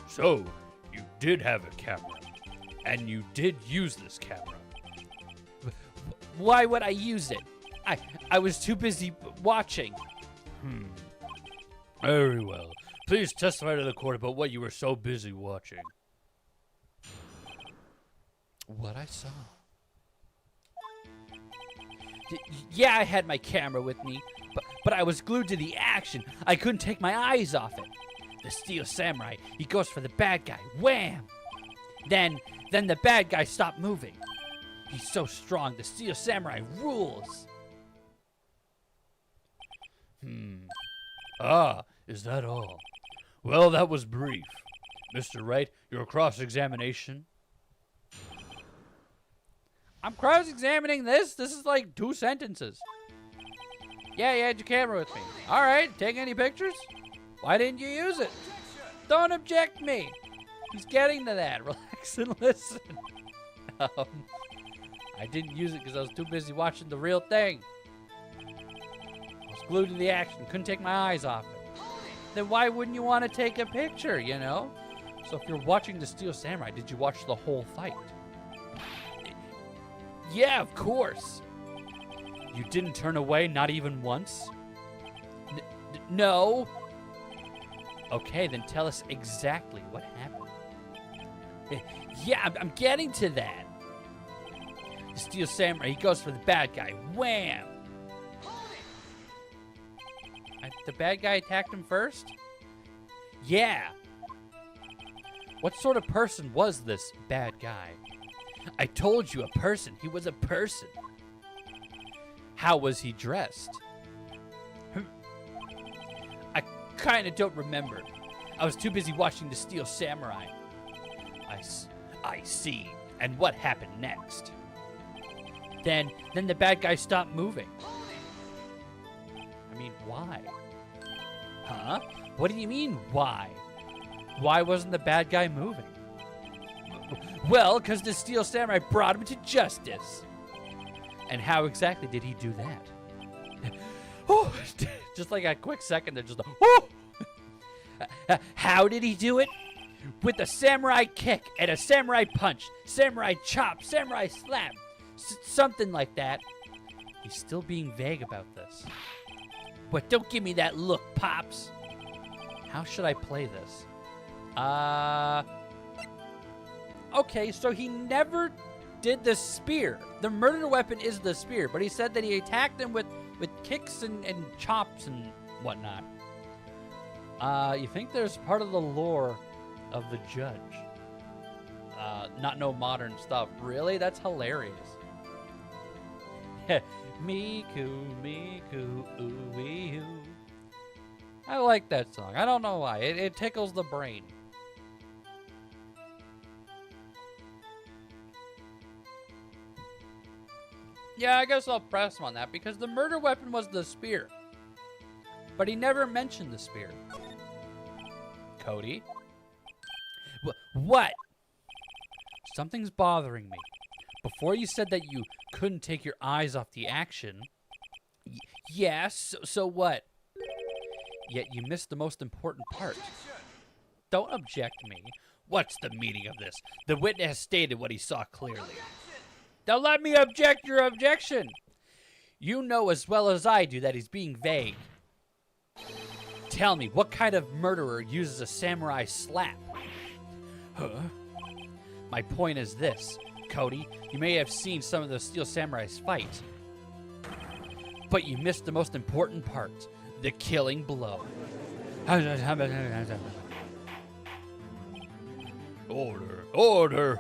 So, you did have a camera, and you did use this camera. Why would I use it? I was too busy watching. Very well. Please testify to the court about what you were so busy watching. What I saw. Yeah, I had my camera with me, but I was glued to the action. I couldn't take my eyes off it. The Steel Samurai, he goes for the bad guy. Wham! Then the bad guy stopped moving. He's so strong, the Steel Samurai rules. Ah, is that all? Well, that was brief. Mr. Wright, your cross-examination? I'm cross-examining this? This is like 2 sentences. Yeah, you had your camera with me. All right, take any pictures? Why didn't you use it? Don't object me. He's getting to that. Relax and listen. I didn't use it because I was too busy watching the real thing. I was glued to the action. Couldn't take my eyes off it. Then why wouldn't you want to take a picture, you know? So if you're watching the Steel Samurai, did you watch the whole fight? Yeah, of course. You didn't turn away, not even once? No. Okay, then tell us exactly what happened. Yeah, I'm getting to that. The Steel Samurai, he goes for the bad guy. Wham! The bad guy attacked him first? Yeah. What sort of person was this bad guy? I told you, a person. He was a person. How was he dressed? I kind of don't remember. I was too busy watching the Steel Samurai. I see. And what happened next? Then the bad guy stopped moving. I mean, why? Huh? What do you mean, why? Why wasn't the bad guy moving? Well, because the Steel Samurai brought him to justice. And how exactly did he do that? Just like a quick second, they're just How did he do it? With a samurai kick and a samurai punch, samurai chop, samurai slam, something like that. He's still being vague about this. But don't give me that look, Pops. How should I play this? Okay, so he never did the spear. The murder weapon is the spear, but he said that he attacked him with kicks and chops and whatnot. You think there's part of the lore of the judge? Not know modern stuff. Really? That's hilarious. Miku, Miku, ooh, wee, ooh. I like that song. I don't know why. It tickles the brain. Yeah, I guess I'll press him on that because the murder weapon was the spear. But he never mentioned the spear. Cody? What? Something's bothering me. Before you said that you couldn't take your eyes off the action. Yeah, so what? Yet you missed the most important part. Don't object me. What's the meaning of this? The witness has stated what he saw clearly. Now let me object your objection. You know as well as I do that he's being vague. Tell me, what kind of murderer uses a samurai slap? Huh? My point is this, Cody. You may have seen some of the Steel Samurais fight, but you missed the most important part, the killing blow. Order, order!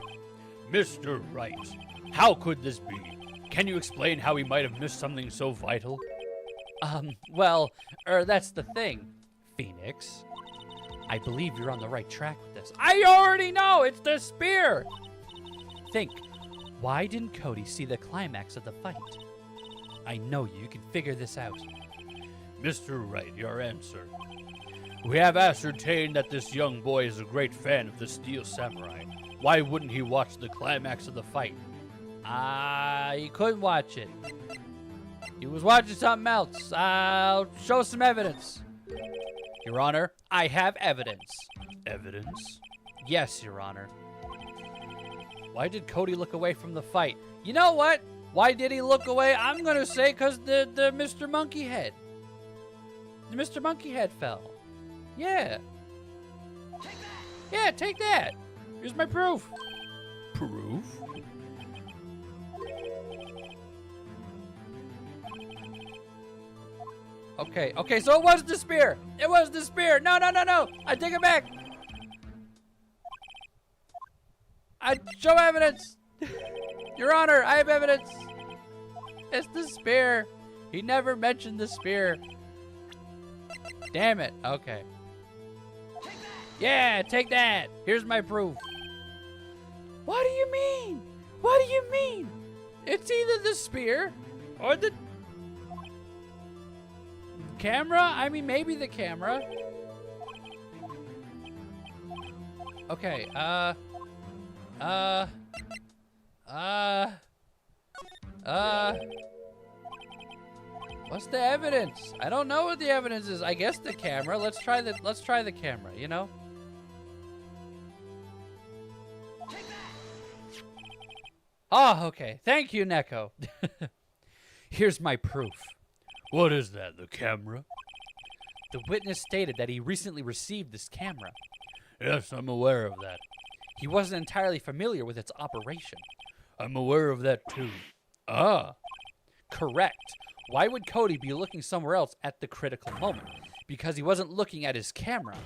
Mr. Wright, how could this be? Can you explain how he might have missed something so vital? Well, that's the thing, Phoenix. I believe you're on the right track with this. I already know! It's the spear! Think, why didn't Cody see the climax of the fight? I know you can figure this out. Mr. Wright, your answer. We have ascertained that this young boy is a great fan of the Steel Samurai. Why wouldn't he watch the climax of the fight? He couldn't watch it. He was watching something else. I'll show some evidence. Your Honor, I have evidence. Evidence? Yes, Your Honor. Why did Cody look away from the fight? You know what? Why did he look away? I'm going to say because the Mr. Monkey Head. The Mr. Monkey Head fell. Yeah. Yeah, take that. Here's my proof. Proof? Okay, okay, so it was the spear. It was the spear. No, no, no, no. I take it back. I show evidence. Your Honor, I have evidence. It's the spear. He never mentioned the spear. Damn it. Okay. Yeah, take that. Here's my proof. What do you mean? What do you mean? It's either the spear or the camera? I mean, maybe the camera. Okay, what's the evidence? I don't know what the evidence is. I guess the camera. Let's try the camera, you know? Oh, okay. Thank you, Neko. Here's my proof. What is that, the camera? The witness stated that he recently received this camera. Yes, I'm aware of that. He wasn't entirely familiar with its operation. I'm aware of that too. Ah. Correct. Why would Cody be looking somewhere else at the critical moment? Because he wasn't looking at his camera.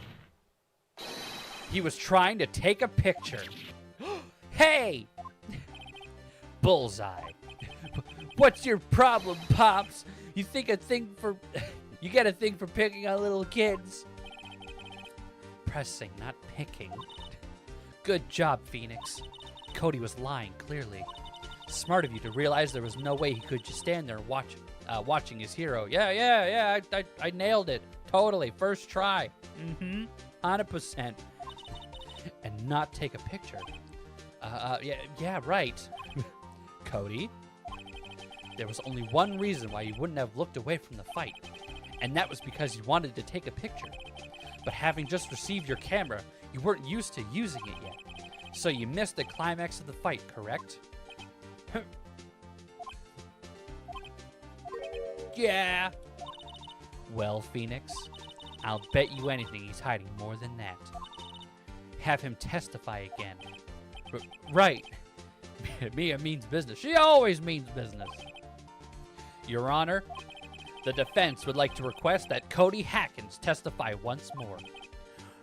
He was trying to take a picture. Hey! Bullseye. What's your problem, Pops? You think a thing for... You get a thing for picking on little kids. Pressing, not picking. Good job, Phoenix. Cody was lying, clearly. Smart of you to realize there was no way he could just stand there watching his hero. Yeah, I nailed it. Totally. First try. 100%. And not take a picture. Yeah, right. Cody, there was only one reason why you wouldn't have looked away from the fight, and that was because you wanted to take a picture. But having just received your camera, you weren't used to using it yet, so you missed the climax of the fight, correct? Yeah. Well, Phoenix, I'll bet you anything he's hiding more than that. Have him testify again. Right. Mia means business. She always means business. Your Honor, the defense would like to request that Cody Hackins testify once more.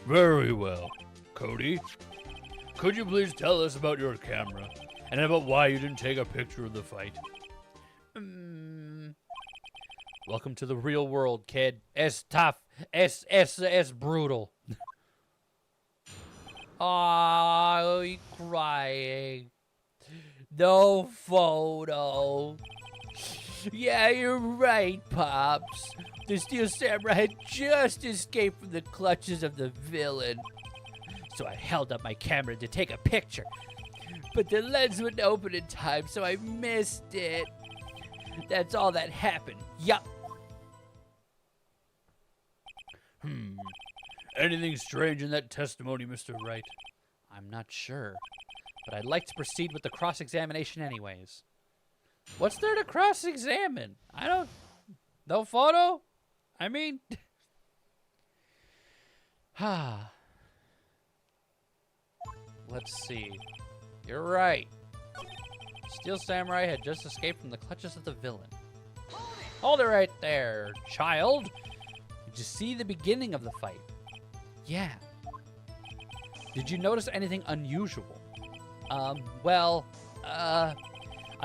Very well. Cody, could you please tell us about your camera and about why you didn't take a picture of the fight? Welcome to the real world, kid. It's tough. It's brutal. Oh, you crying. No photo. Yeah, you're right, Pops. The Steel Samurai had just escaped from the clutches of the villain. So I held up my camera to take a picture. But the lens wouldn't open in time, so I missed it. That's all that happened. Yup. Anything strange in that testimony, Mr. Wright? I'm not sure, but I'd like to proceed with the cross-examination anyways. What's there to cross-examine? No photo? I mean... Let's see. You're right. Steel Samurai had just escaped from the clutches of the villain. Hold it right there, child. Did you see the beginning of the fight? Yeah. Did you notice anything unusual? I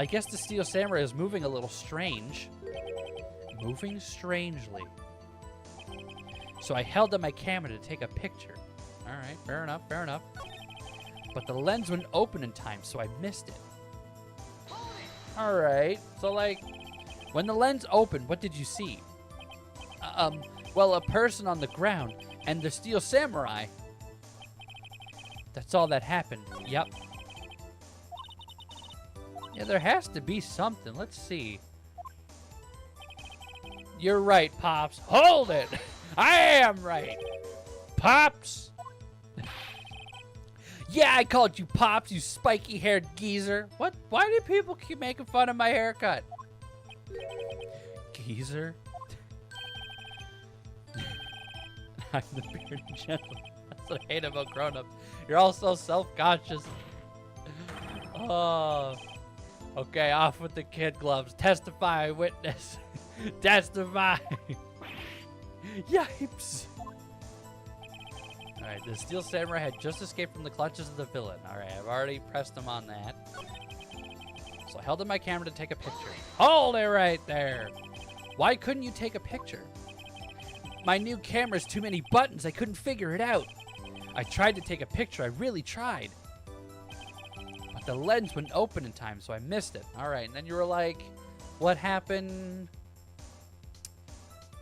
guess the Steel Samurai is moving a little strange. Moving strangely. So I held up my camera to take a picture. All right, fair enough, fair enough. But the lens wouldn't open in time, so I missed it. All right, so like, when the lens opened, what did you see? Well, a person on the ground and the Steel Samurai. That's all that happened. Yep. Yeah, there has to be something. Let's see. You're right, Pops. Hold it! I am right! Pops! Yeah, I called you Pops, you spiky-haired geezer. What? Why do people keep making fun of my haircut? Geezer? I'm the bearded gentleman. That's what I hate about grown-ups. You're all so self-conscious. Oh. Okay, off with the kid gloves. Testify, witness. Testify. Yipes. Alright, the Steel Samurai had just escaped from the clutches of the villain. Alright, I've already pressed him on that. So I held up my camera to take a picture. Hold it right there. Why couldn't you take a picture? My new camera's too many buttons. I couldn't figure it out. I tried to take a picture. I really tried. But the lens wouldn't open in time, so I missed it. All right, and then you were like, what happened?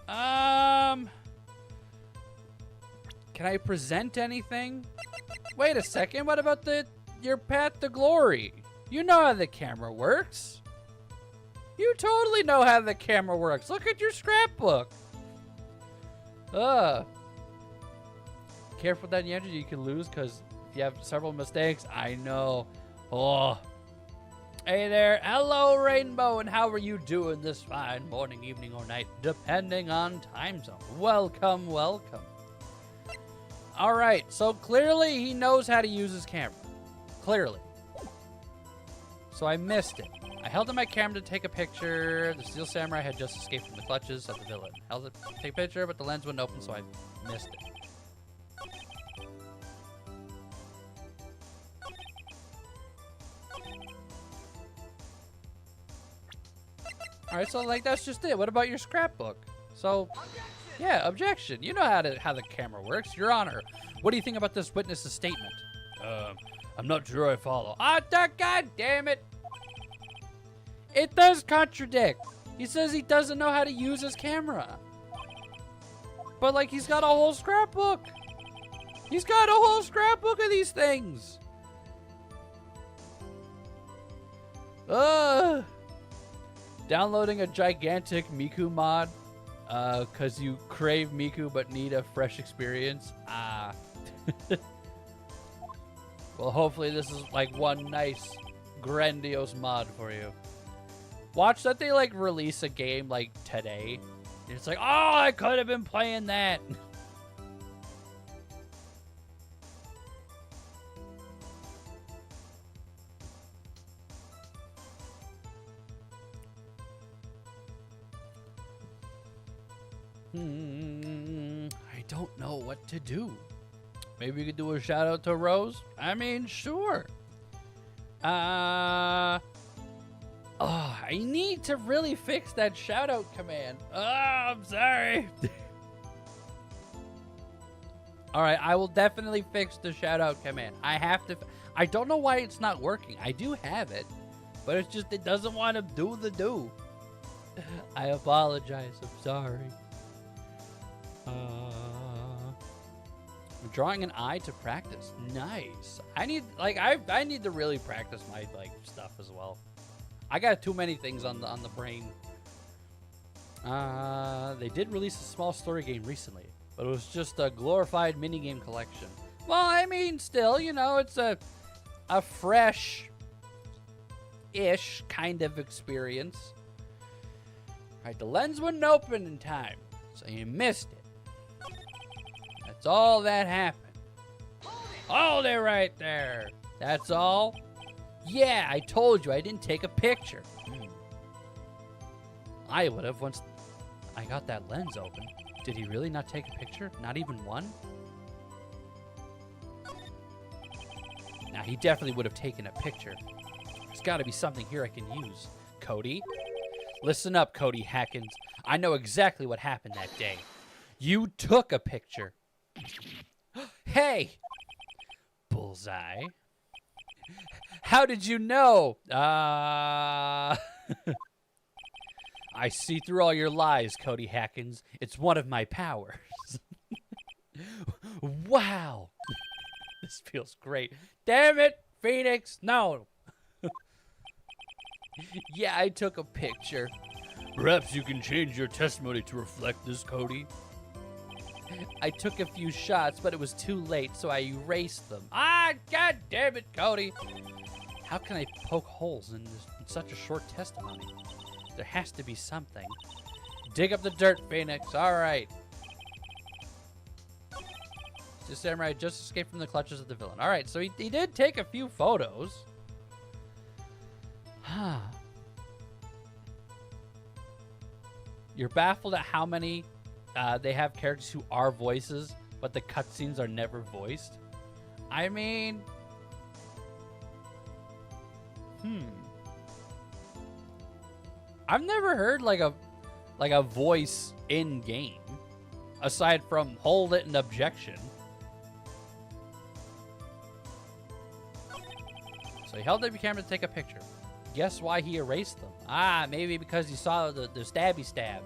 Can I present anything? Wait a second. What about your path to glory? You know how the camera works. You totally know how the camera works. Look at your scrapbook. Careful with that Nyanja, you can lose because if you have several mistakes. I know. Oh. Hey there. Hello, Rainbow. And how are you doing this fine morning, evening, or night, depending on time zone? Welcome, welcome. All right. So clearly he knows how to use his camera. Clearly. So I missed it. I held up my camera to take a picture. The Steel Samurai had just escaped from the clutches of the villain. Held it to take a picture, but the lens wouldn't open, so I missed it. Alright, so like that's just it. What about your scrapbook? So, yeah, objection. You know how the camera works. Your Honor, what do you think about this witness's statement? I'm not sure I follow. God damn it! It does contradict. He says he doesn't know how to use his camera. But like he's got a whole scrapbook. He's got a whole scrapbook of these things. Downloading a gigantic Miku mod. Cause you crave Miku but need a fresh experience. Well, hopefully this is like one nice, grandiose mod for you. Watch that they like release a game like today. And it's like, oh, I could have been playing that. I don't know what to do. Maybe we could do a shout out to Rose? I mean, sure. I need to really fix that shout out command. Oh, I'm sorry. All right, I will definitely fix the shout out command. I have to. I don't know why it's not working. I do have it, but it's just it doesn't want to do the do. I apologize. I'm sorry. I'm drawing an eye to practice. Nice. I need I need to really practice my stuff as well. I got too many things on the brain. They did release a small story game recently, but it was just a glorified minigame collection. Well, I mean, still, you know, it's a fresh-ish kind of experience. All right, the lens wouldn't open in time, so you missed it. That's all that happened. Hold it right there. That's all? Yeah, I told you I didn't take a picture. I would have once I got that lens open. Did he really not take a picture? Not even one? Now, he definitely would have taken a picture. There's got to be something here I can use. Cody? Listen up, Cody Hackins. I know exactly what happened that day. You took a picture. Hey! Bullseye. How did you know? I see through all your lies, Cody Hackins. It's one of my powers. Wow. This feels great. Damn it, Phoenix. No. Yeah, I took a picture. Perhaps you can change your testimony to reflect this, Cody. I took a few shots, but it was too late, so I erased them. God damn it, Cody. How can I poke holes in such a short testimony? There has to be something. Dig up the dirt, Phoenix. All right. The samurai just escaped from the clutches of the villain. All right, so he did take a few photos. You're baffled at how many they have characters who are voices, but the cutscenes are never voiced. I mean, I've never heard like a voice in game, aside from hold it and objection. So he held up your camera to take a picture. Guess why he erased them? Ah, maybe because he saw the stabby stab.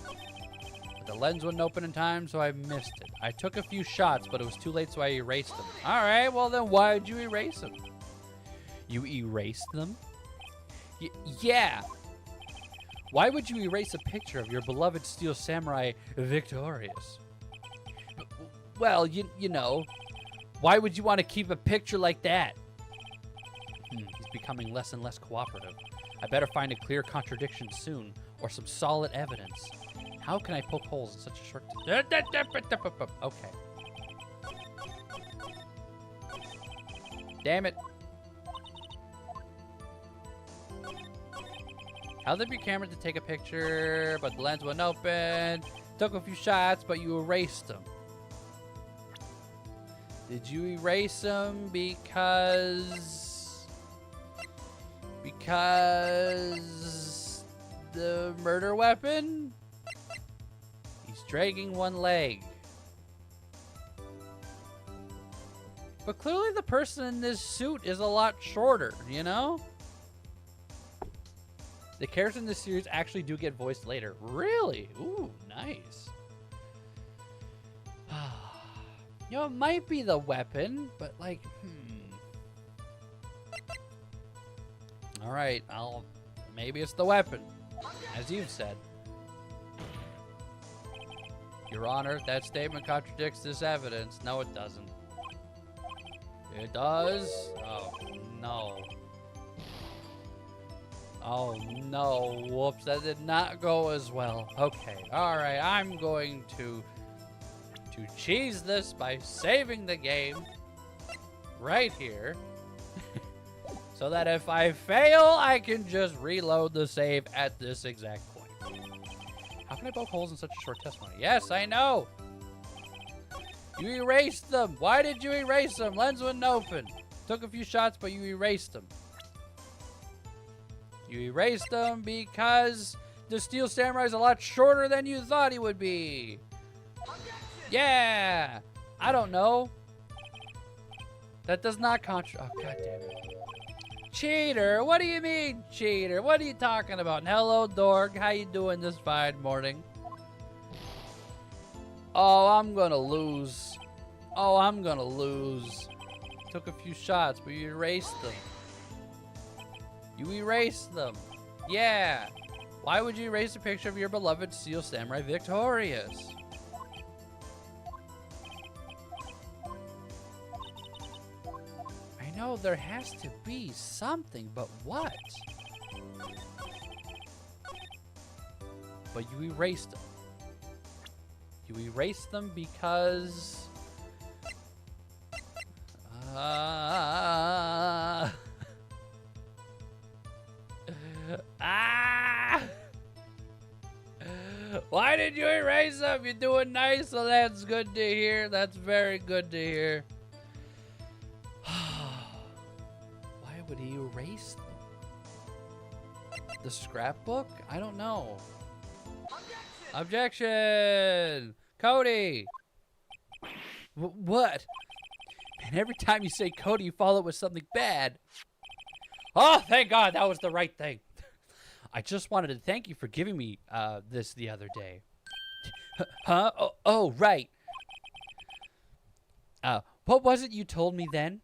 But the lens wouldn't open in time, so I missed it. I took a few shots, but it was too late, so I erased them. All right, well then why did you erase them? You erased them? Yeah. Why would you erase a picture of your beloved Steel Samurai victorious? Well, you know, why would you want to keep a picture like that? He's becoming less and less cooperative. I better find a clear contradiction soon, or some solid evidence. How can I poke holes in such a short... Okay. Damn it. Held up your camera to take a picture, but the lens wouldn't open. Took a few shots, but you erased them. Did you erase them because the murder weapon? He's dragging one leg. But clearly the person in this suit is a lot shorter, you know? The characters in this series actually do get voiced later. Really? Ooh, nice. You know, it might be the weapon, but like, All right, maybe it's the weapon, as you've said. Your Honor, that statement contradicts this evidence. No, it doesn't. It does? Oh, no. Oh, no. Whoops, that did not go as well. Okay, all right, I'm going to cheese this by saving the game right here. So that if I fail, I can just reload the save at this exact point. How can I poke holes in such a short testimony? Yes, I know. You erased them. Why did you erase them? Lens wouldn't open. Took a few shots, but you erased them. You erased them because the Steel Samurai is a lot shorter than you thought he would be. Yeah. I don't know. That does not Oh, God damn it. Cheater, what do you mean, cheater? What are you talking about? And hello, Dorg. How you doing this fine morning? Oh, I'm gonna lose. Oh, I'm gonna lose. Took a few shots, but you erased them. You erased them. Yeah. Why would you erase a picture of your beloved Steel Samurai victorious? I know there has to be something, but what? But you erased them. You erased them because... Why did you erase them? You're doing nice, so that's good to hear. That's very good to hear. Why would he erase them? The scrapbook? I don't know. Objection! Cody! What? And every time you say Cody, you follow it with something bad. Oh, thank God, that was the right thing. I just wanted to thank you for giving me this the other day. Huh? Oh, right. What was it you told me then?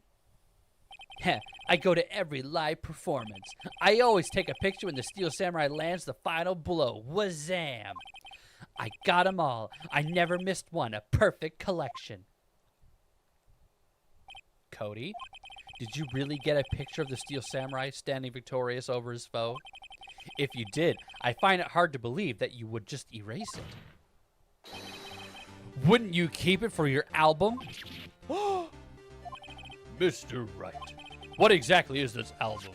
I go to every live performance. I always take a picture when the Steel Samurai lands the final blow. Wazam! I got 'em all. I never missed one. A perfect collection. Cody, did you really get a picture of the Steel Samurai standing victorious over his foe? If you did, I find it hard to believe that you would just erase it. Wouldn't you keep it for your album? Mr. Wright, what exactly is this album?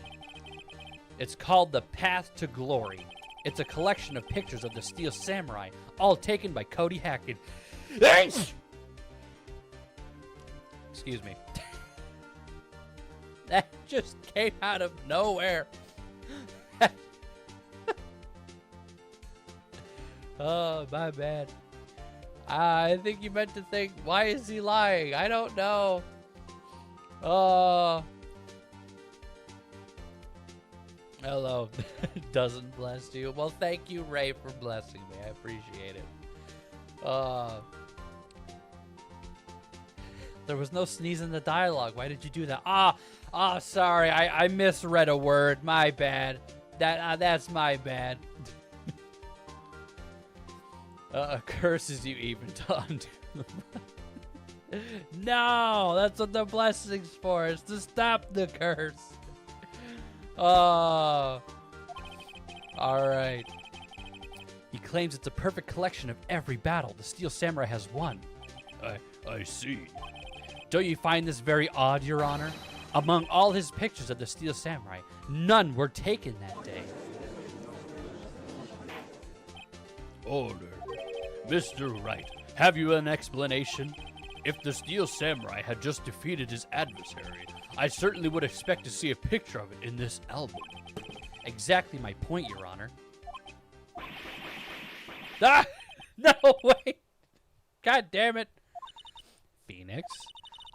It's called The Path to Glory. It's a collection of pictures of the Steel Samurai, all taken by Cody Hackett. Excuse me. That just came out of nowhere. Oh, my bad. I think you meant to think, why is he lying? I don't know. Oh. Hello. Doesn't bless you. Well, thank you, Ray, for blessing me. I appreciate it. There was no sneeze in the dialogue. Why did you do that? Sorry. I misread a word. My bad. That's my bad. Curses you even to undo. No, that's what the blessing's for. It's to stop the curse. Oh. Alright. He claims it's a perfect collection of every battle the Steel Samurai has won. I see. Don't you find this very odd, Your Honor? Among all his pictures of the Steel Samurai, none were taken that day. Order. Mr. Wright, have you an explanation? If the Steel Samurai had just defeated his adversary, I certainly would expect to see a picture of it in this album. Exactly my point, Your Honor. Ah! No, wait! God damn it! Phoenix,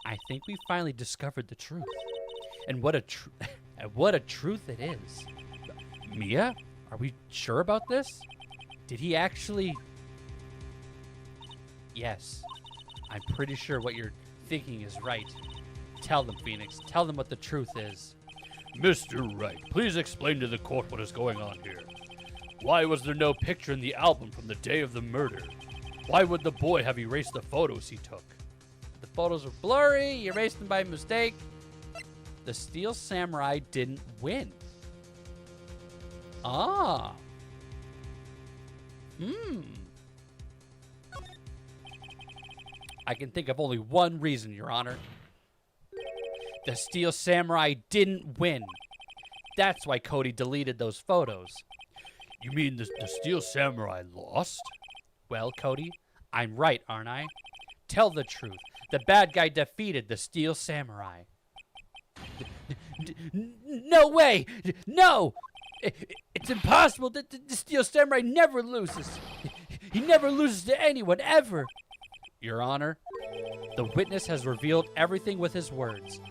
I think we finally discovered the truth. And what a truth it is. Mia, are we sure about this? Did he actually... Yes. I'm pretty sure what you're thinking is right. Tell them, Phoenix. Tell them what the truth is. Mr. Wright, please explain to the court what is going on here. Why was there no picture in the album from the day of the murder? Why would the boy have erased the photos he took? The photos are blurry. You erased them by mistake. The Steel Samurai didn't win. Ah. I can think of only one reason, Your Honor. The Steel Samurai didn't win. That's why Cody deleted those photos. You mean the Steel Samurai lost? Well, Cody, I'm right, aren't I? Tell the truth. The bad guy defeated the Steel Samurai. No way! No! It's impossible. The Steel Samurai never loses. He never loses to anyone, ever. Your Honor, the witness has revealed everything with his words.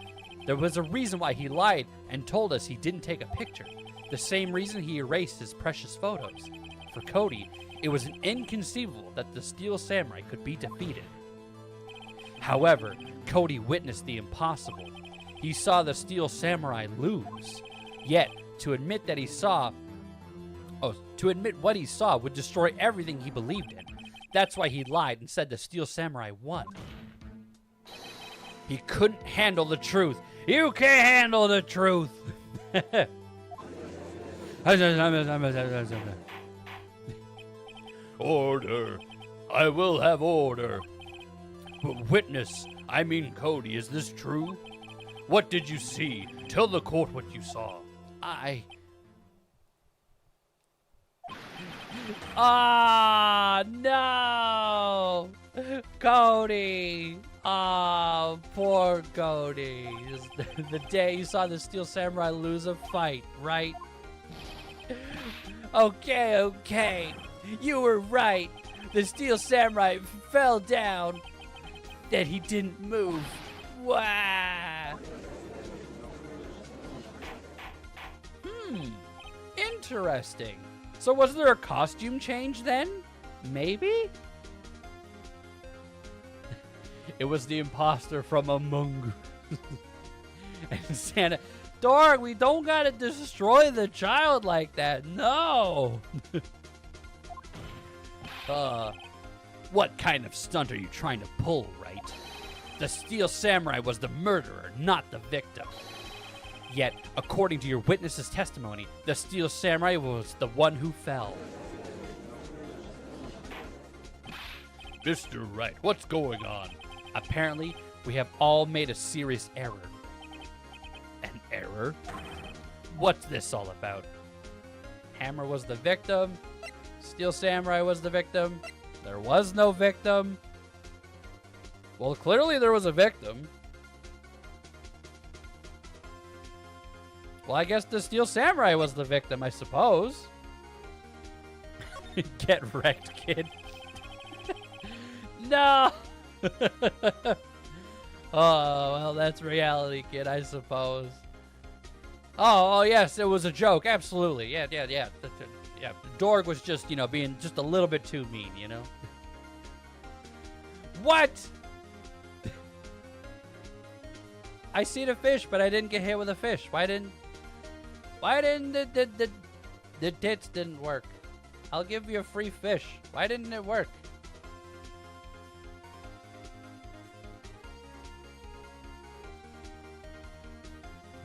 There was a reason why he lied and told us he didn't take a picture. The same reason he erased his precious photos. For Cody, it was inconceivable that the Steel Samurai could be defeated. However, Cody witnessed the impossible. He saw the Steel Samurai lose. Yet, to admit what he saw would destroy everything he believed in. That's why he lied and said the Steel Samurai won. He couldn't handle the truth. You can't handle the truth. Order. I will have order. But witness, I mean Cody, is this true? What did you see? Tell the court what you saw. No! Cody! Poor Cody. The day you saw the Steel Samurai lose a fight, right? Okay. You were right. The Steel Samurai fell down. Then he didn't move. Wow! Interesting. So was there a costume change then? Maybe? It was the imposter from Among Us. And Santa, dog, we don't gotta destroy the child like that. No. What kind of stunt are you trying to pull, right? The Steel Samurai was the murderer, not the victim. Yet, according to your witness's testimony, the Steel Samurai was the one who fell. Mr. Wright, what's going on? Apparently, we have all made a serious error. An error? What's this all about? Hammer was the victim. Steel Samurai was the victim. There was no victim. Well, clearly there was a victim. Well, I guess the Steel Samurai was the victim, I suppose. Get wrecked, kid. No! Oh, well, that's reality, kid, I suppose. Oh, yes, it was a joke. Absolutely. Yeah. Yeah. Dorg was just, being just a little bit too mean, What? I seen a fish, but I didn't get hit with a fish. Why didn't the tits didn't work? I'll give you a free fish. Why didn't it work?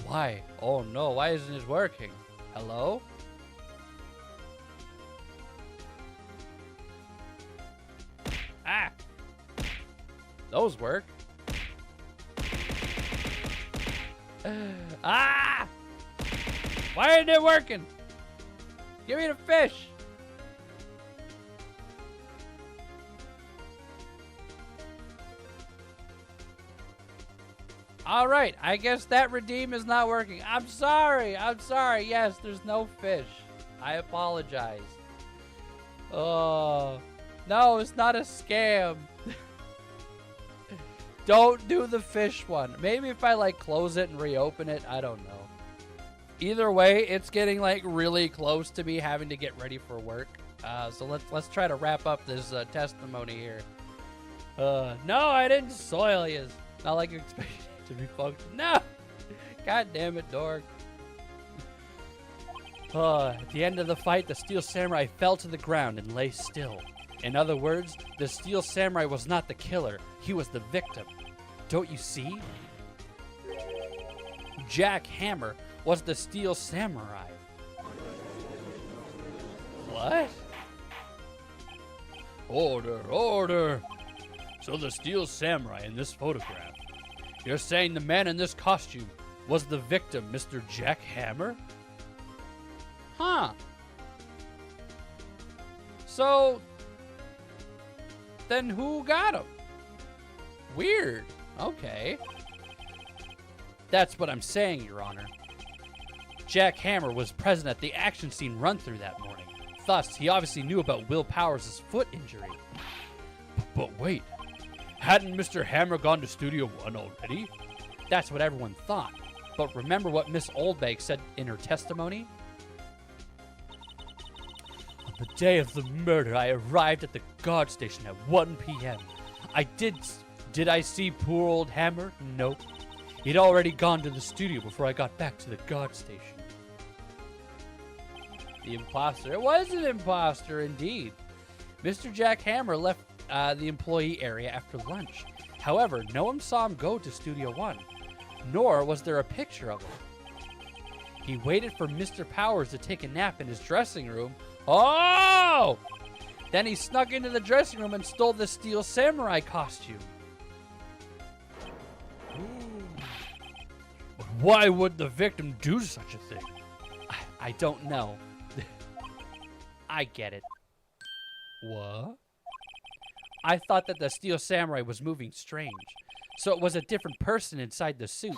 Why? Oh no, why isn't it working? Hello? Ah! Those work. Ah! Why isn't it working? Give me the fish! All right, I guess that redeem is not working. I'm sorry. Yes, there's no fish. I apologize. Oh, no, it's not a scam. Don't do the fish one. Maybe if I close it and reopen it, I don't know. Either way, it's getting really close to me having to get ready for work. So let's try to wrap up this testimony here. No, I didn't soil you. Not like you expected to be functional. No! God damn it, Dorg. At the end of the fight, the Steel Samurai fell to the ground and lay still. In other words, the Steel Samurai was not the killer. He was the victim. Don't you see? Jack Hammer was the Steel Samurai. What? Order. So the Steel Samurai in this photograph. You're saying the man in this costume was the victim, Mr. Jack Hammer? Huh. So, then who got him? Weird. Okay. That's what I'm saying, Your Honor. Jack Hammer was present at the action scene run-through that morning. Thus, he obviously knew about Will Powers' foot injury. But wait, hadn't Mr. Hammer gone to Studio One already? That's what everyone thought. But remember what Miss Oldbag said in her testimony? On the day of the murder, I arrived at the guard station at 1 p.m. Did I see poor old Hammer? Nope. He'd already gone to the studio before I got back to the guard station. The imposter. It was an imposter, indeed. Mr. Jack Hammer left the employee area after lunch. However, no one saw him go to Studio One, nor was there a picture of him. He waited for Mr. Powers to take a nap in his dressing room. Oh! Then he snuck into the dressing room and stole the Steel Samurai costume. But why would the victim do such a thing? I don't know. I get it. What? I thought that the Steel Samurai was moving strange, so it was a different person inside the suit.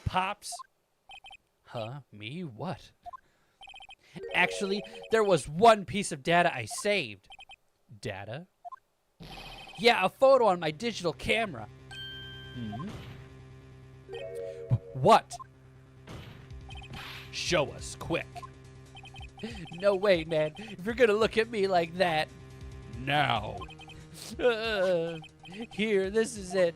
Pops? Huh? Me? What? Actually, there was one piece of data I saved. Data? Yeah, a photo on my digital camera. What? Show us, quick. No way, man. If you're gonna look at me like that. Now. Here, this is it.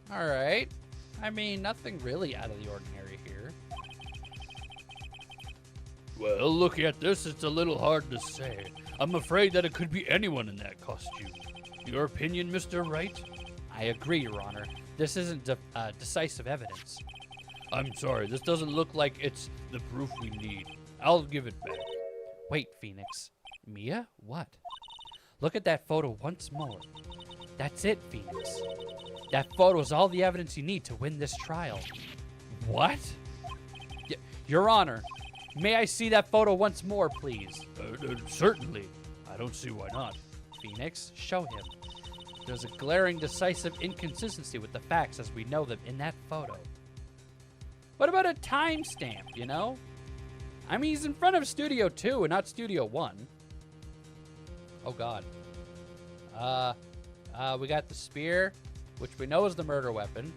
Alright. I mean, nothing really out of the ordinary here. Well, looking at this, it's a little hard to say. I'm afraid that it could be anyone in that costume. Your opinion, Mr. Wright? I agree, Your Honor. This isn't decisive evidence. I'm sorry, this doesn't look like it's the proof we need. I'll give it back. Wait, Phoenix. Mia? What? Look at that photo once more. That's it, Phoenix. That photo is all the evidence you need to win this trial. What? Your Honor, may I see that photo once more, please? Certainly. I don't see why not. Phoenix, show him. There's a glaring, decisive inconsistency with the facts as we know them in that photo. What about a timestamp, you know? I mean, he's in front of Studio 2 and not Studio 1. Oh, God. We got the spear, which we know is the murder weapon.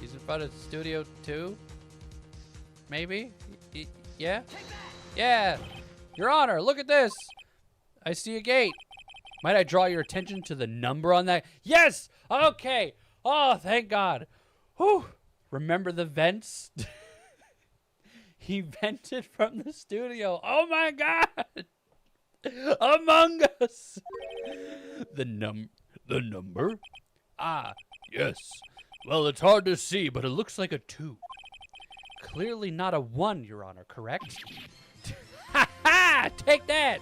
He's in front of Studio 2? Maybe? Yeah? Yeah! Your Honor, look at this! I see a gate. Might I draw your attention to the number on that? Yes! Okay! Oh, thank God. Whew! Remember the vents? He vented from the studio. Oh my God! Among Us! The number? Ah, yes. Well, it's hard to see, but it looks like a 2. Clearly not a 1, Your Honor, correct? Ha ha! Take that!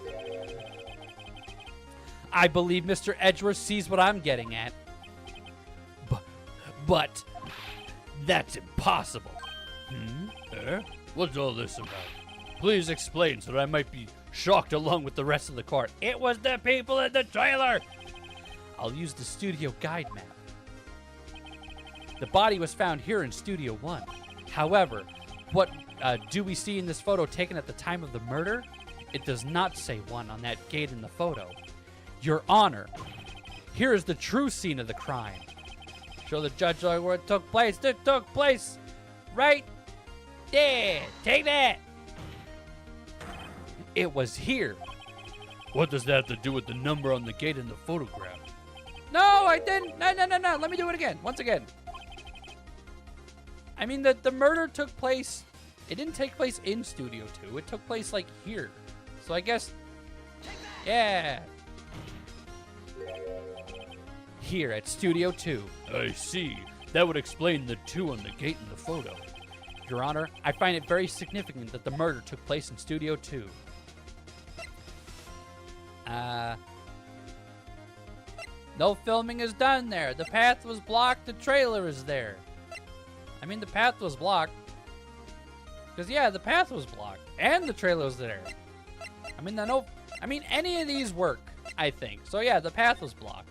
I believe Mr. Edgeworth sees what I'm getting at. But that's impossible. What's all this about? Please explain so that I might be shocked along with the rest of the court. It was the people in the trailer! I'll use the studio guide map. The body was found here in Studio 1. However, what do we see in this photo taken at the time of the murder? It does not say 1 on that gate in the photo. Your Honor, here is the true scene of the crime. Show the judge where it took place. It took place right there. Take that. It was here. What does that have to do with the number on the gate in the photograph? No, I didn't. No. Let me do it again. Once again. I mean, the murder took place. It didn't take place in Studio 2. It took place, like, here. So I guess. Yeah. Here at Studio 2. I see. That would explain the 2 on the gate in the photo. Your Honor, I find it very significant that the murder took place in Studio 2. No filming is done there. The path was blocked. The trailer is there. I mean, the path was blocked. Because, yeah, the path was blocked. And the trailer was there. I mean, any of these work, I think. So, yeah, the path was blocked.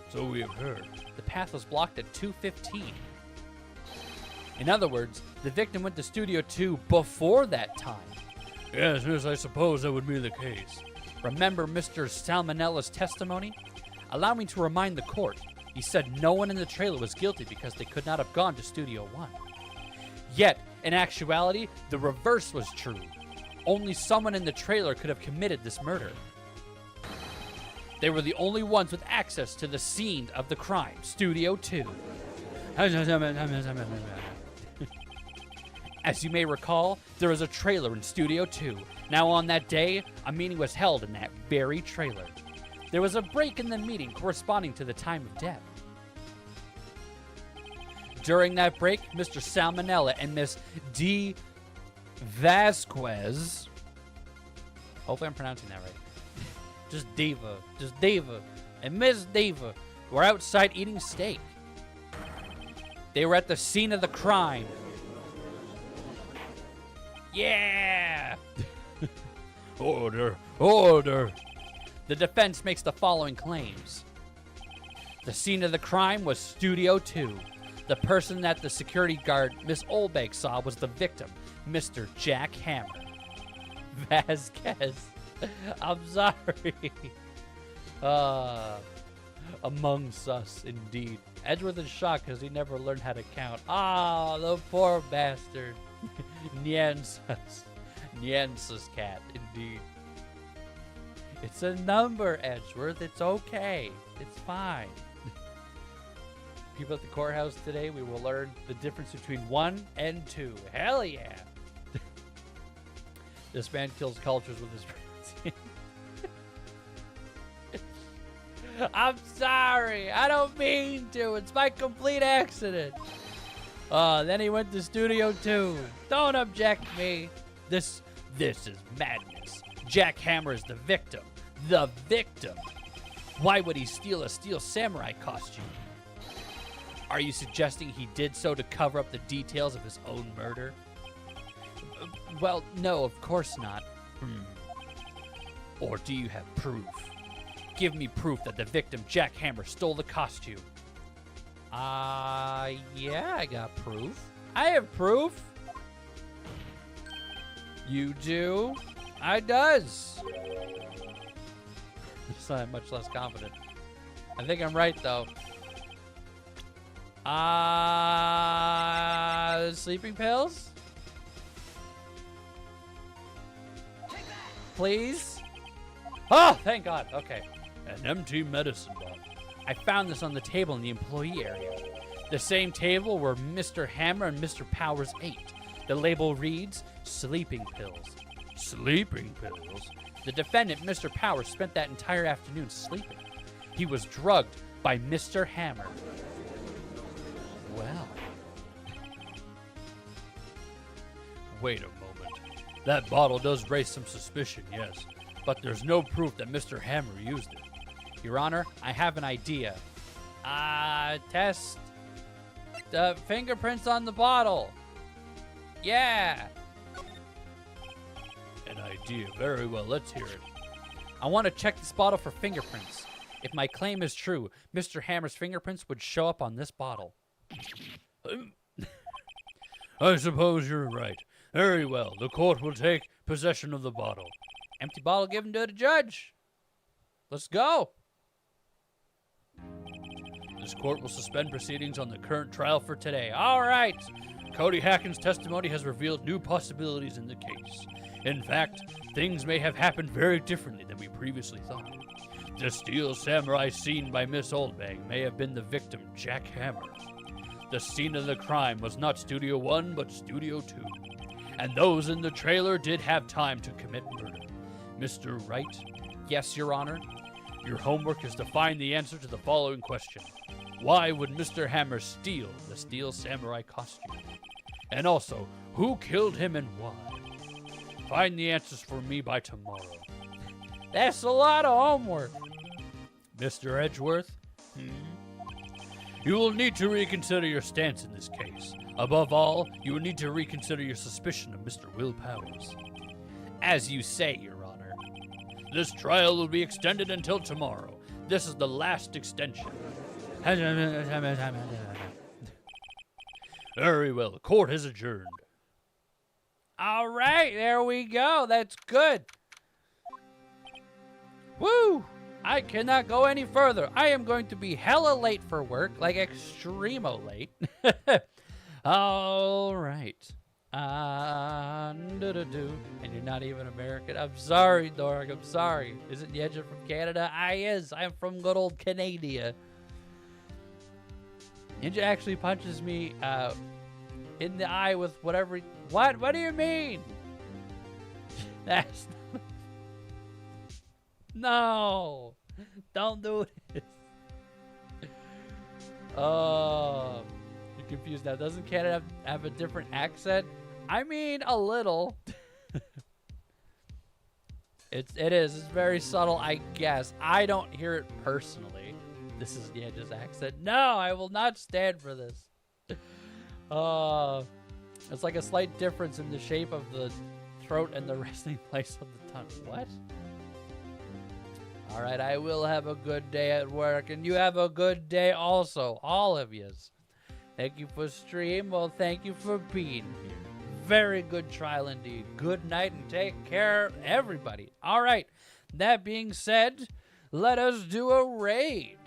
So we have heard. The path was blocked at 2:15. In other words, the victim went to Studio 2 before that time. Yes, I suppose that would be the case. Remember Mr. Salmonella's testimony? Allow me to remind the court. He said no one in the trailer was guilty because they could not have gone to Studio 1. Yet, in actuality, the reverse was true. Only someone in the trailer could have committed this murder. They were the only ones with access to the scene of the crime, Studio 2. As you may recall, there was a trailer in Studio 2. Now on that day, a meeting was held in that very trailer. There was a break in the meeting corresponding to the time of death. During that break, Mr. Salmonella and Miss D. Vasquez, hopefully I'm pronouncing that right, just Diva, and Miss Diva were outside eating steak. They were at the scene of the crime. Yeah! Order. The defense makes the following claims. The scene of the crime was Studio 2. The person that the security guard, Miss Olbeck, saw was the victim, Mr. Jack Hammer. Vasquez. I'm sorry. Amongst us, indeed. Edgeworth is shocked because he never learned how to count. Ah, the poor bastard. Nyansa's cat, indeed. It's a number, Edgeworth. It's okay. It's fine. People at the courthouse today, we will learn the difference between 1 and 2. Hell yeah. This man kills cultures with his pronunciation. I'm sorry. I don't mean to. It's my complete accident. Then he went to Studio 2. Don't object me. This is madness. Jack Hammer is the victim. The victim. Why would he steal a Steel Samurai costume? Are you suggesting he did so to cover up the details of his own murder? Well, no, of course not. Or do you have proof? Give me proof that the victim, Jack Hammer, stole the costume. Yeah, I got proof. I have proof. You do? I does. So I'm much less confident. I think I'm right, though. Sleeping pills? Please? Oh, thank God. Okay. An empty medicine bottle. I found this on the table in the employee area. The same table where Mr. Hammer and Mr. Powers ate. The label reads, sleeping pills. Sleeping pills? The defendant, Mr. Powers, spent that entire afternoon sleeping. He was drugged by Mr. Hammer. Well. Wait a moment. That bottle does raise some suspicion, yes. But there's no proof that Mr. Hammer used it. Your Honor, I have an idea. Test the fingerprints on the bottle. Yeah. An idea. Very well, let's hear it. I want to check this bottle for fingerprints. If my claim is true, Mr. Hammer's fingerprints would show up on this bottle. I suppose you're right. Very well, the court will take possession of the bottle. Empty bottle given to the judge. Let's go. This court will suspend proceedings on the current trial for today. All right. Cody Hacken's testimony has revealed new possibilities in the case. In fact, things may have happened very differently than we previously thought. The Steel Samurai seen by Miss Oldbag may have been the victim, Jack Hammer. The scene of the crime was not Studio 1, but Studio 2. And those in the trailer did have time to commit murder. Mr. Wright? Yes, Your Honor. Your homework is to find the answer to the following question. Why would Mr. Hammer steal the Steel Samurai costume? And also, who killed him and why? Find the answers for me by tomorrow. That's a lot of homework. Mr. Edgeworth? You will need to reconsider your stance in this case. Above all, you will need to reconsider your suspicion of Mr. Will Powers. As you say, Your Honor. This trial will be extended until tomorrow. This is the last extension. Very well. Court is adjourned. All right, there we go. That's good. Woo! I cannot go any further. I am going to be hella late for work, like extremo late. All right. And you're not even American. I'm sorry, Dorg. I'm sorry. Isn't Nyanja from Canada? I is. I'm from good old Canada. Nyanja actually punches me in the eye with whatever. What? What do you mean? That's. No. Don't do this. Oh. You're confused now. Doesn't Canada have a different accent? I mean, a little. It is. It's very subtle, I guess. I don't hear it personally. This is Nyanja's accent. No, I will not stand for this. It's like a slight difference in the shape of the throat and the resting place of the tongue. What? All right, I will have a good day at work, and you have a good day also, all of yous. Thank you for stream. Well, thank you for being here. Very good trial indeed. Good night and take care, everybody. All right, that being said, let us do a raid.